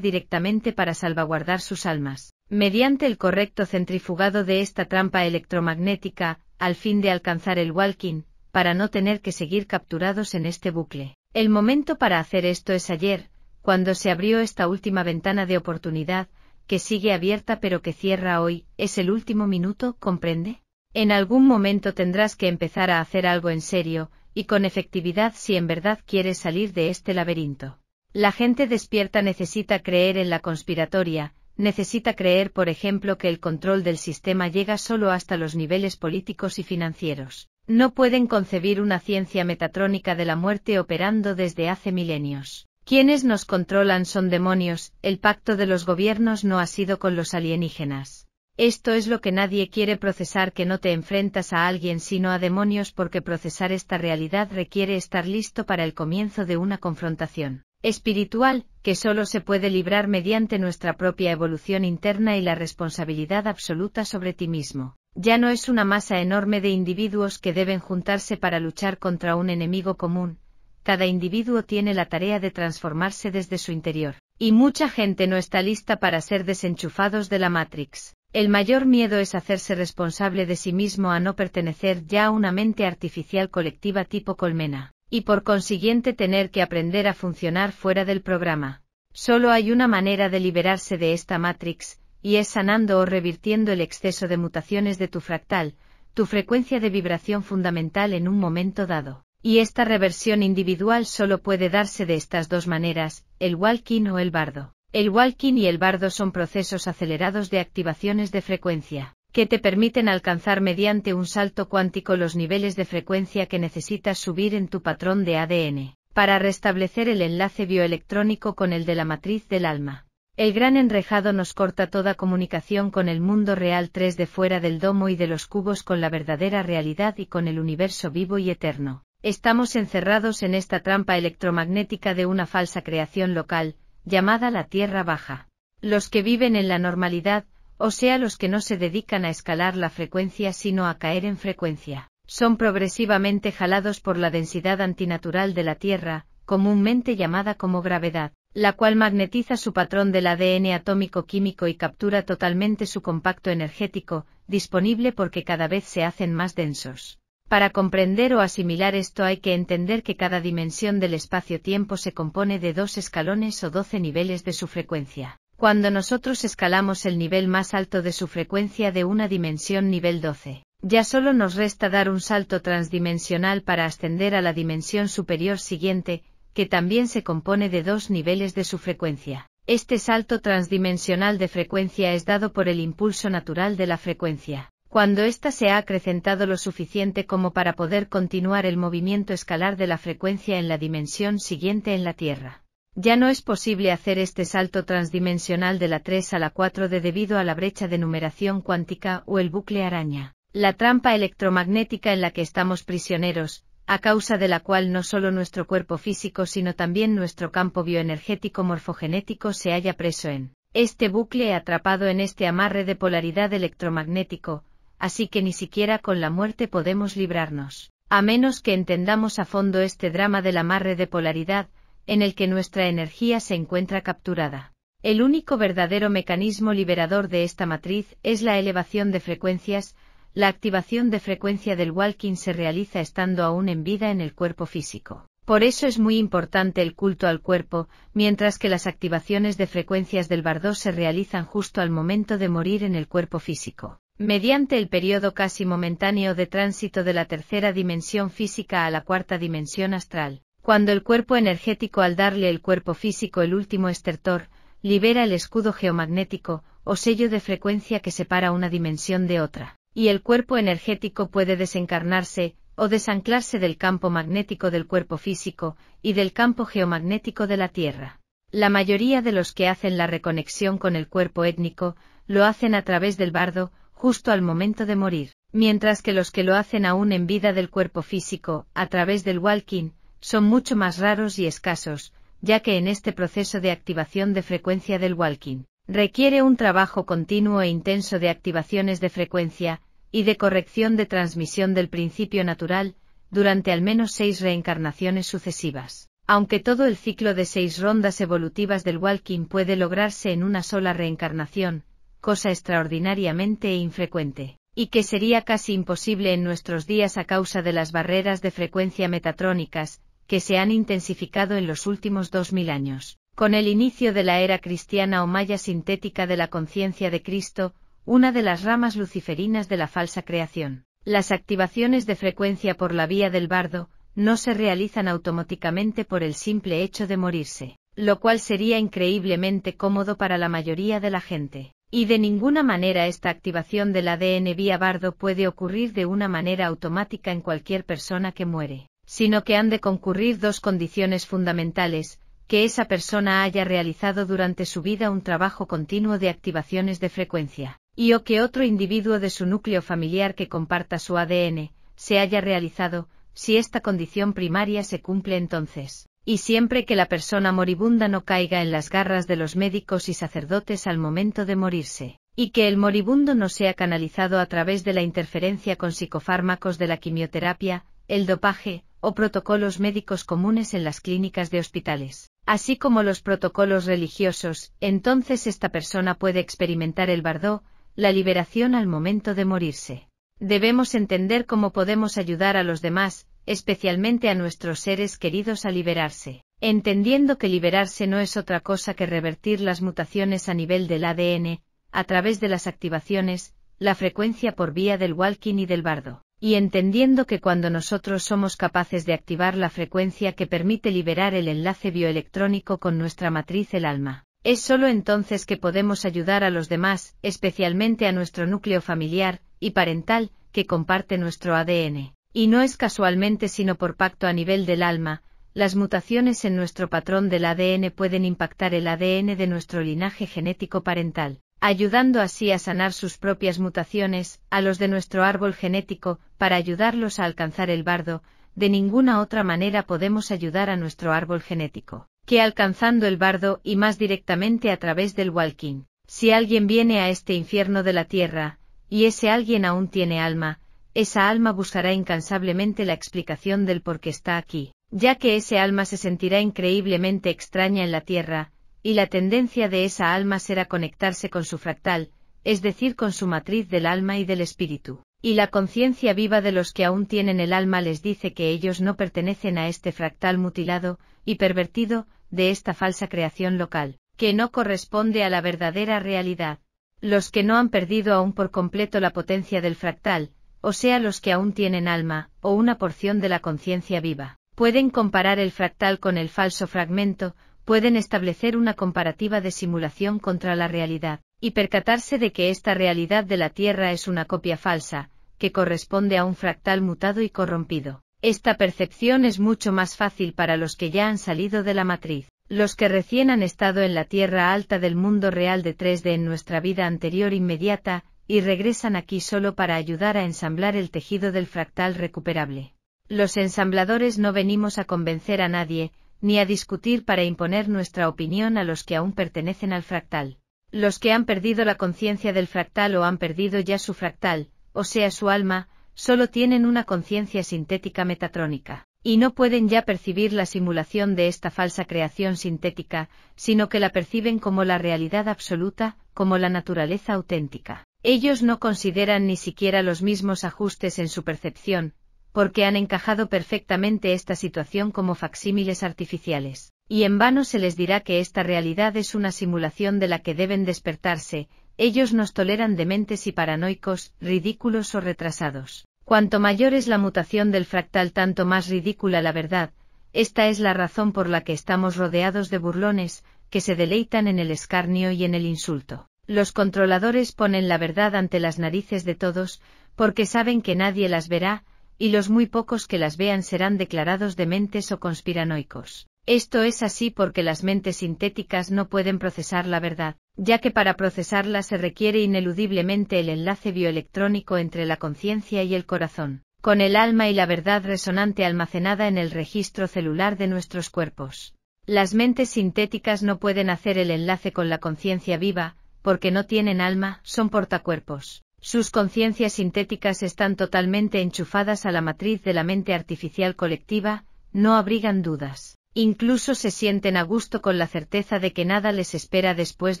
directamente para salvaguardar sus almas, mediante el correcto centrifugado de esta trampa electromagnética, al fin de alcanzar el walking, para no tener que seguir capturados en este bucle. El momento para hacer esto es ayer, cuando se abrió esta última ventana de oportunidad, que sigue abierta pero que cierra hoy, es el último minuto, ¿comprende? En algún momento tendrás que empezar a hacer algo en serio, y con efectividad si en verdad quieres salir de este laberinto. La gente despierta necesita creer en la conspiratoria, necesita creer por ejemplo que el control del sistema llega solo hasta los niveles políticos y financieros. No pueden concebir una ciencia metatrónica de la muerte operando desde hace milenios. Quienes nos controlan son demonios, el pacto de los gobiernos no ha sido con los alienígenas. Esto es lo que nadie quiere procesar, que no te enfrentas a alguien sino a demonios, porque procesar esta realidad requiere estar listo para el comienzo de una confrontación espiritual, que solo se puede librar mediante nuestra propia evolución interna y la responsabilidad absoluta sobre ti mismo. Ya no es una masa enorme de individuos que deben juntarse para luchar contra un enemigo común. Cada individuo tiene la tarea de transformarse desde su interior. Y mucha gente no está lista para ser desenchufados de la Matrix. El mayor miedo es hacerse responsable de sí mismo, a no pertenecer ya a una mente artificial colectiva tipo colmena, y por consiguiente tener que aprender a funcionar fuera del programa. Solo hay una manera de liberarse de esta Matrix, y es sanando o revirtiendo el exceso de mutaciones de tu fractal, tu frecuencia de vibración fundamental en un momento dado. Y esta reversión individual solo puede darse de estas dos maneras, el walking o el bardo. El walking y el bardo son procesos acelerados de activaciones de frecuencia, que te permiten alcanzar mediante un salto cuántico los niveles de frecuencia que necesitas subir en tu patrón de ADN, para restablecer el enlace bioelectrónico con el de la matriz del alma. El gran enrejado nos corta toda comunicación con el mundo real 3D fuera del domo y de los cubos, con la verdadera realidad y con el universo vivo y eterno. Estamos encerrados en esta trampa electromagnética de una falsa creación local, llamada la Tierra Baja. Los que viven en la normalidad, o sea los que no se dedican a escalar la frecuencia sino a caer en frecuencia, son progresivamente jalados por la densidad antinatural de la Tierra, comúnmente llamada como gravedad, la cual magnetiza su patrón del ADN atómico químico y captura totalmente su compacto energético, disponible porque cada vez se hacen más densos. Para comprender o asimilar esto hay que entender que cada dimensión del espacio-tiempo se compone de 2 escalones o 12 niveles de su frecuencia. Cuando nosotros escalamos el nivel más alto de su frecuencia de una dimensión nivel 12, ya solo nos resta dar un salto transdimensional para ascender a la dimensión superior siguiente, que también se compone de 2 niveles de su frecuencia. Este salto transdimensional de frecuencia es dado por el impulso natural de la frecuencia. Cuando ésta se ha acrecentado lo suficiente como para poder continuar el movimiento escalar de la frecuencia en la dimensión siguiente en la Tierra. Ya no es posible hacer este salto transdimensional de la 3 a la 4D debido a la brecha de numeración cuántica o el bucle araña, la trampa electromagnética en la que estamos prisioneros, a causa de la cual no solo nuestro cuerpo físico sino también nuestro campo bioenergético morfogenético se halla preso en este bucle, atrapado en este amarre de polaridad electromagnético. Así que ni siquiera con la muerte podemos librarnos, a menos que entendamos a fondo este drama del amarre de polaridad, en el que nuestra energía se encuentra capturada. El único verdadero mecanismo liberador de esta matriz es la elevación de frecuencias. La activación de frecuencia del walking se realiza estando aún en vida en el cuerpo físico. Por eso es muy importante el culto al cuerpo, mientras que las activaciones de frecuencias del bardo se realizan justo al momento de morir en el cuerpo físico, mediante el periodo casi momentáneo de tránsito de la tercera dimensión física a la cuarta dimensión astral, cuando el cuerpo energético, al darle el cuerpo físico el último estertor, libera el escudo geomagnético, o sello de frecuencia que separa una dimensión de otra, y el cuerpo energético puede desencarnarse, o desanclarse del campo magnético del cuerpo físico, y del campo geomagnético de la Tierra. La mayoría de los que hacen la reconexión con el cuerpo étnico, lo hacen a través del bardo, justo al momento de morir, mientras que los que lo hacen aún en vida del cuerpo físico, a través del walking, son mucho más raros y escasos, ya que en este proceso de activación de frecuencia del walking, requiere un trabajo continuo e intenso de activaciones de frecuencia, y de corrección de transmisión del principio natural, durante al menos 6 reencarnaciones sucesivas. Aunque todo el ciclo de 6 rondas evolutivas del walking puede lograrse en una sola reencarnación, cosa extraordinariamente infrecuente, y que sería casi imposible en nuestros días a causa de las barreras de frecuencia metatrónicas, que se han intensificado en los últimos 2000 años. Con el inicio de la era cristiana o maya sintética de la conciencia de Cristo, una de las ramas luciferinas de la falsa creación, las activaciones de frecuencia por la vía del bardo, no se realizan automáticamente por el simple hecho de morirse, lo cual sería increíblemente cómodo para la mayoría de la gente. Y de ninguna manera esta activación del ADN vía bardo puede ocurrir de una manera automática en cualquier persona que muere, sino que han de concurrir dos condiciones fundamentales: que esa persona haya realizado durante su vida un trabajo continuo de activaciones de frecuencia, y o que otro individuo de su núcleo familiar que comparta su ADN, se haya realizado. Si esta condición primaria se cumple entonces, y siempre que la persona moribunda no caiga en las garras de los médicos y sacerdotes al momento de morirse, y que el moribundo no sea canalizado a través de la interferencia con psicofármacos de la quimioterapia, el dopaje, o protocolos médicos comunes en las clínicas de hospitales, así como los protocolos religiosos, entonces esta persona puede experimentar el bardo, la liberación al momento de morirse. Debemos entender cómo podemos ayudar a los demás, especialmente a nuestros seres queridos, a liberarse, entendiendo que liberarse no es otra cosa que revertir las mutaciones a nivel del ADN, a través de las activaciones, la frecuencia por vía del walking y del bardo, y entendiendo que cuando nosotros somos capaces de activar la frecuencia que permite liberar el enlace bioelectrónico con nuestra matriz, el alma, es solo entonces que podemos ayudar a los demás, especialmente a nuestro núcleo familiar y parental, que comparte nuestro ADN. Y no es casualmente sino por pacto a nivel del alma. Las mutaciones en nuestro patrón del ADN pueden impactar el ADN de nuestro linaje genético parental, ayudando así a sanar sus propias mutaciones, a los de nuestro árbol genético, para ayudarlos a alcanzar el bardo. De ninguna otra manera podemos ayudar a nuestro árbol genético que alcanzando el bardo, y más directamente a través del walking. Si alguien viene a este infierno de la tierra, y ese alguien aún tiene alma, esa alma buscará incansablemente la explicación del por qué está aquí, ya que ese alma se sentirá increíblemente extraña en la tierra, y la tendencia de esa alma será conectarse con su fractal, es decir, con su matriz del alma y del espíritu. Y la conciencia viva de los que aún tienen el alma les dice que ellos no pertenecen a este fractal mutilado y pervertido, de esta falsa creación local, que no corresponde a la verdadera realidad. Los que no han perdido aún por completo la potencia del fractal, o sea los que aún tienen alma, o una porción de la conciencia viva, pueden comparar el fractal con el falso fragmento, pueden establecer una comparativa de simulación contra la realidad, y percatarse de que esta realidad de la Tierra es una copia falsa, que corresponde a un fractal mutado y corrompido. Esta percepción es mucho más fácil para los que ya han salido de la matriz, los que recién han estado en la tierra alta del mundo real de 3D en nuestra vida anterior inmediata, y regresan aquí solo para ayudar a ensamblar el tejido del fractal recuperable. Los ensambladores no venimos a convencer a nadie, ni a discutir para imponer nuestra opinión a los que aún pertenecen al fractal. Los que han perdido la conciencia del fractal o han perdido ya su fractal, o sea su alma, solo tienen una conciencia sintética metatrónica, y no pueden ya percibir la simulación de esta falsa creación sintética, sino que la perciben como la realidad absoluta, como la naturaleza auténtica. Ellos no consideran ni siquiera los mismos ajustes en su percepción, porque han encajado perfectamente esta situación como facsímiles artificiales, y en vano se les dirá que esta realidad es una simulación de la que deben despertarse. Ellos nos toleran dementes y paranoicos, ridículos o retrasados. Cuanto mayor es la mutación del fractal, tanto más ridícula la verdad. Esta es la razón por la que estamos rodeados de burlones, que se deleitan en el escarnio y en el insulto. Los controladores ponen la verdad ante las narices de todos, porque saben que nadie las verá, y los muy pocos que las vean serán declarados dementes o conspiranoicos. Esto es así porque las mentes sintéticas no pueden procesar la verdad, ya que para procesarla se requiere ineludiblemente el enlace bioelectrónico entre la conciencia y el corazón, con el alma y la verdad resonante almacenada en el registro celular de nuestros cuerpos. Las mentes sintéticas no pueden hacer el enlace con la conciencia viva, porque no tienen alma, son portacuerpos. Sus conciencias sintéticas están totalmente enchufadas a la matriz de la mente artificial colectiva, no abrigan dudas. Incluso se sienten a gusto con la certeza de que nada les espera después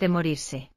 de morirse.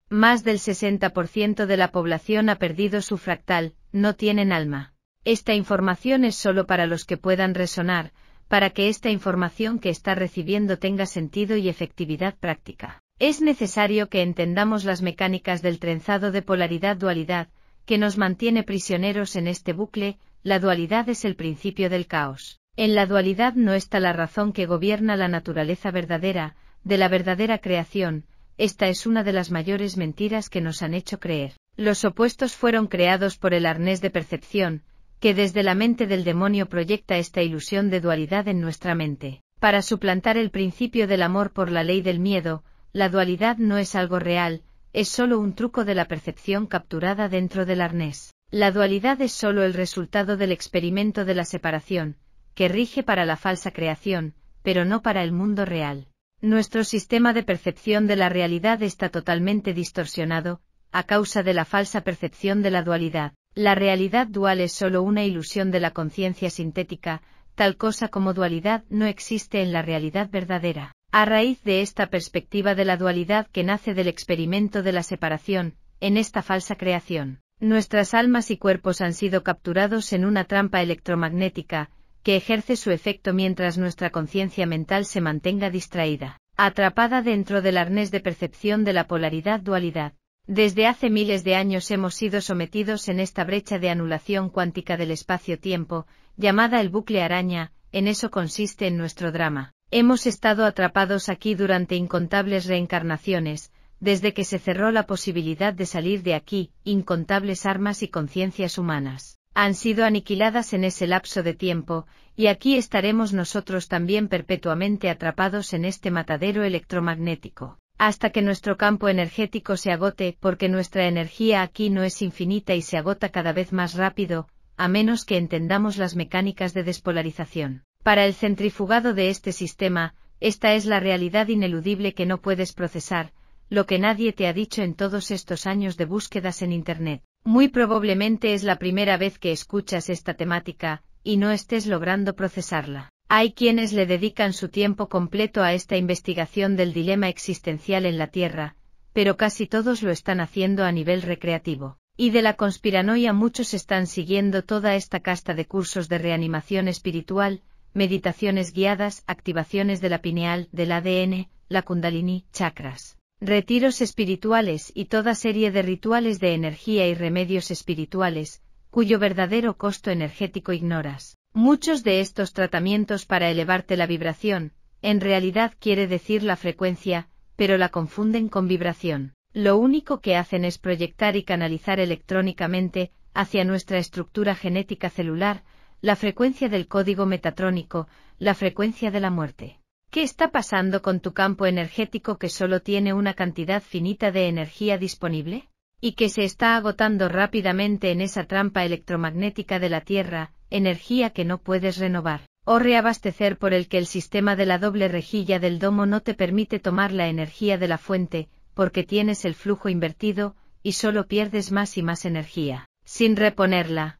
Más del 60% de la población ha perdido su fractal, no tienen alma. Esta información es solo para los que puedan resonar, para que esta información que está recibiendo tenga sentido y efectividad práctica. Es necesario que entendamos las mecánicas del trenzado de polaridad-dualidad, que nos mantiene prisioneros en este bucle. La dualidad es el principio del caos. En la dualidad no está la razón que gobierna la naturaleza verdadera, de la verdadera creación. Esta es una de las mayores mentiras que nos han hecho creer. Los opuestos fueron creados por el arnés de percepción, que desde la mente del demonio proyecta esta ilusión de dualidad en nuestra mente. Para suplantar el principio del amor por la ley del miedo, la dualidad no es algo real, es solo un truco de la percepción capturada dentro del arnés. La dualidad es solo el resultado del experimento de la separación, que rige para la falsa creación, pero no para el mundo real. Nuestro sistema de percepción de la realidad está totalmente distorsionado, a causa de la falsa percepción de la dualidad. La realidad dual es solo una ilusión de la conciencia sintética, tal cosa como dualidad no existe en la realidad verdadera. A raíz de esta perspectiva de la dualidad que nace del experimento de la separación, en esta falsa creación, nuestras almas y cuerpos han sido capturados en una trampa electromagnética, que ejerce su efecto mientras nuestra conciencia mental se mantenga distraída, atrapada dentro del arnés de percepción de la polaridad-dualidad. Desde hace miles de años hemos sido sometidos en esta brecha de anulación cuántica del espacio-tiempo, llamada el bucle araña. En eso consiste en nuestro drama. Hemos estado atrapados aquí durante incontables reencarnaciones, desde que se cerró la posibilidad de salir de aquí. Incontables almas y conciencias humanas han sido aniquiladas en ese lapso de tiempo, y aquí estaremos nosotros también perpetuamente atrapados en este matadero electromagnético, hasta que nuestro campo energético se agote, porque nuestra energía aquí no es infinita y se agota cada vez más rápido, a menos que entendamos las mecánicas de despolarización. Para el centrifugado de este sistema, esta es la realidad ineludible que no puedes procesar, lo que nadie te ha dicho en todos estos años de búsquedas en Internet. Muy probablemente es la primera vez que escuchas esta temática, y no estés logrando procesarla. Hay quienes le dedican su tiempo completo a esta investigación del dilema existencial en la Tierra, pero casi todos lo están haciendo a nivel recreativo. Y de la conspiranoia muchos están siguiendo toda esta casta de cursos de reanimación espiritual, meditaciones guiadas, activaciones de la pineal, del ADN, la Kundalini, chakras, retiros espirituales y toda serie de rituales de energía y remedios espirituales, cuyo verdadero costo energético ignoras. Muchos de estos tratamientos para elevarte la vibración, en realidad quiere decir la frecuencia, pero la confunden con vibración. Lo único que hacen es proyectar y canalizar electrónicamente, hacia nuestra estructura genética celular, la frecuencia del código metatrónico, la frecuencia de la muerte. ¿Qué está pasando con tu campo energético que solo tiene una cantidad finita de energía disponible? Y que se está agotando rápidamente en esa trampa electromagnética de la Tierra, energía que no puedes renovar o reabastecer, por el que el sistema de la doble rejilla del domo no te permite tomar la energía de la fuente, porque tienes el flujo invertido, y solo pierdes más y más energía, sin reponerla.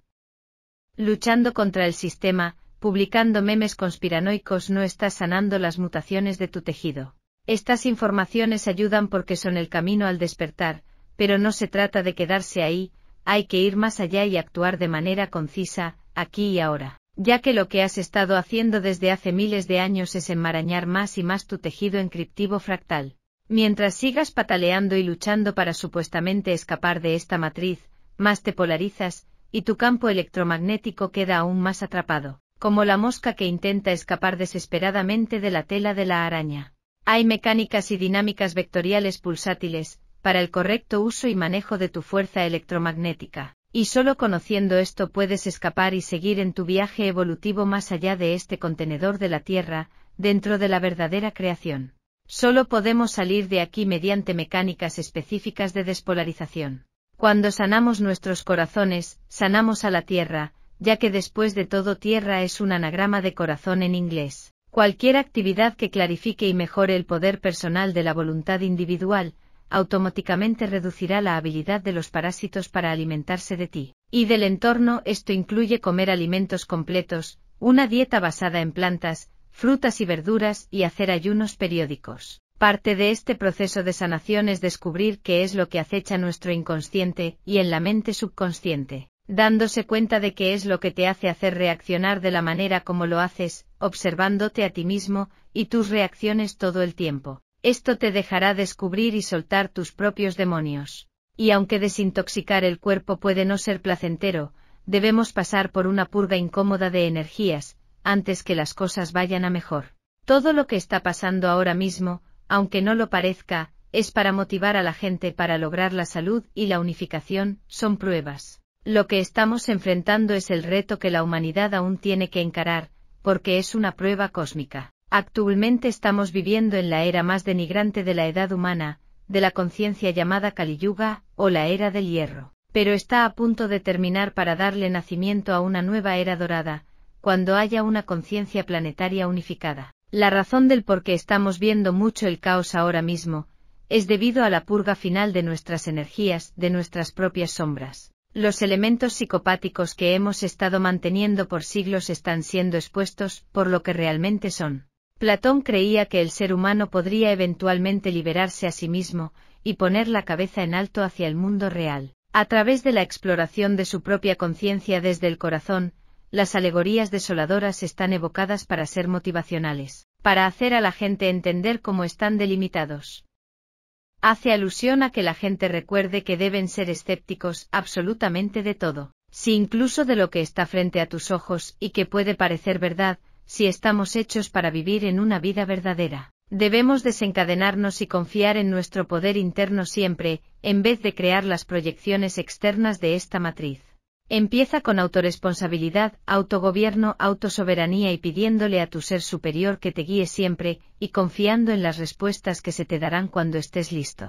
Luchando contra el sistema, publicando memes conspiranoicos, no estás sanando las mutaciones de tu tejido. Estas informaciones ayudan porque son el camino al despertar, pero no se trata de quedarse ahí, hay que ir más allá y actuar de manera concisa, aquí y ahora, ya que lo que has estado haciendo desde hace miles de años es enmarañar más y más tu tejido encriptivo fractal. Mientras sigas pataleando y luchando para supuestamente escapar de esta matriz, más te polarizas, y tu campo electromagnético queda aún más atrapado, como la mosca que intenta escapar desesperadamente de la tela de la araña. Hay mecánicas y dinámicas vectoriales pulsátiles, para el correcto uso y manejo de tu fuerza electromagnética, y solo conociendo esto puedes escapar y seguir en tu viaje evolutivo más allá de este contenedor de la Tierra, dentro de la verdadera creación. Solo podemos salir de aquí mediante mecánicas específicas de despolarización. Cuando sanamos nuestros corazones, sanamos a la Tierra, ya que después de todo Tierra es un anagrama de corazón en inglés. Cualquier actividad que clarifique y mejore el poder personal de la voluntad individual, automáticamente reducirá la habilidad de los parásitos para alimentarse de ti y del entorno. Esto incluye comer alimentos completos, una dieta basada en plantas, frutas y verduras y hacer ayunos periódicos. Parte de este proceso de sanación es descubrir qué es lo que acecha nuestro inconsciente y en la mente subconsciente, dándose cuenta de qué es lo que te hace hacer reaccionar de la manera como lo haces, observándote a ti mismo y tus reacciones todo el tiempo. Esto te dejará descubrir y soltar tus propios demonios. Y aunque desintoxicar el cuerpo puede no ser placentero, debemos pasar por una purga incómoda de energías, antes que las cosas vayan a mejor. Todo lo que está pasando ahora mismo, aunque no lo parezca, es para motivar a la gente para lograr la salud y la unificación, son pruebas. Lo que estamos enfrentando es el reto que la humanidad aún tiene que encarar, porque es una prueba cósmica. Actualmente estamos viviendo en la era más denigrante de la edad humana, de la conciencia llamada Kali Yuga, o la era del hierro, pero está a punto de terminar para darle nacimiento a una nueva era dorada, cuando haya una conciencia planetaria unificada. La razón del por qué estamos viendo mucho el caos ahora mismo, es debido a la purga final de nuestras energías, de nuestras propias sombras. Los elementos psicopáticos que hemos estado manteniendo por siglos están siendo expuestos por lo que realmente son. Platón creía que el ser humano podría eventualmente liberarse a sí mismo y poner la cabeza en alto hacia el mundo real. A través de la exploración de su propia conciencia desde el corazón, las alegorías desoladoras están evocadas para ser motivacionales, para hacer a la gente entender cómo están delimitados. Hace alusión a que la gente recuerde que deben ser escépticos absolutamente de todo, si incluso de lo que está frente a tus ojos y que puede parecer verdad, si estamos hechos para vivir en una vida verdadera. Debemos desencadenarnos y confiar en nuestro poder interno siempre, en vez de crear las proyecciones externas de esta matriz. Empieza con autorresponsabilidad, autogobierno, autosoberanía y pidiéndole a tu ser superior que te guíe siempre, y confiando en las respuestas que se te darán cuando estés listo.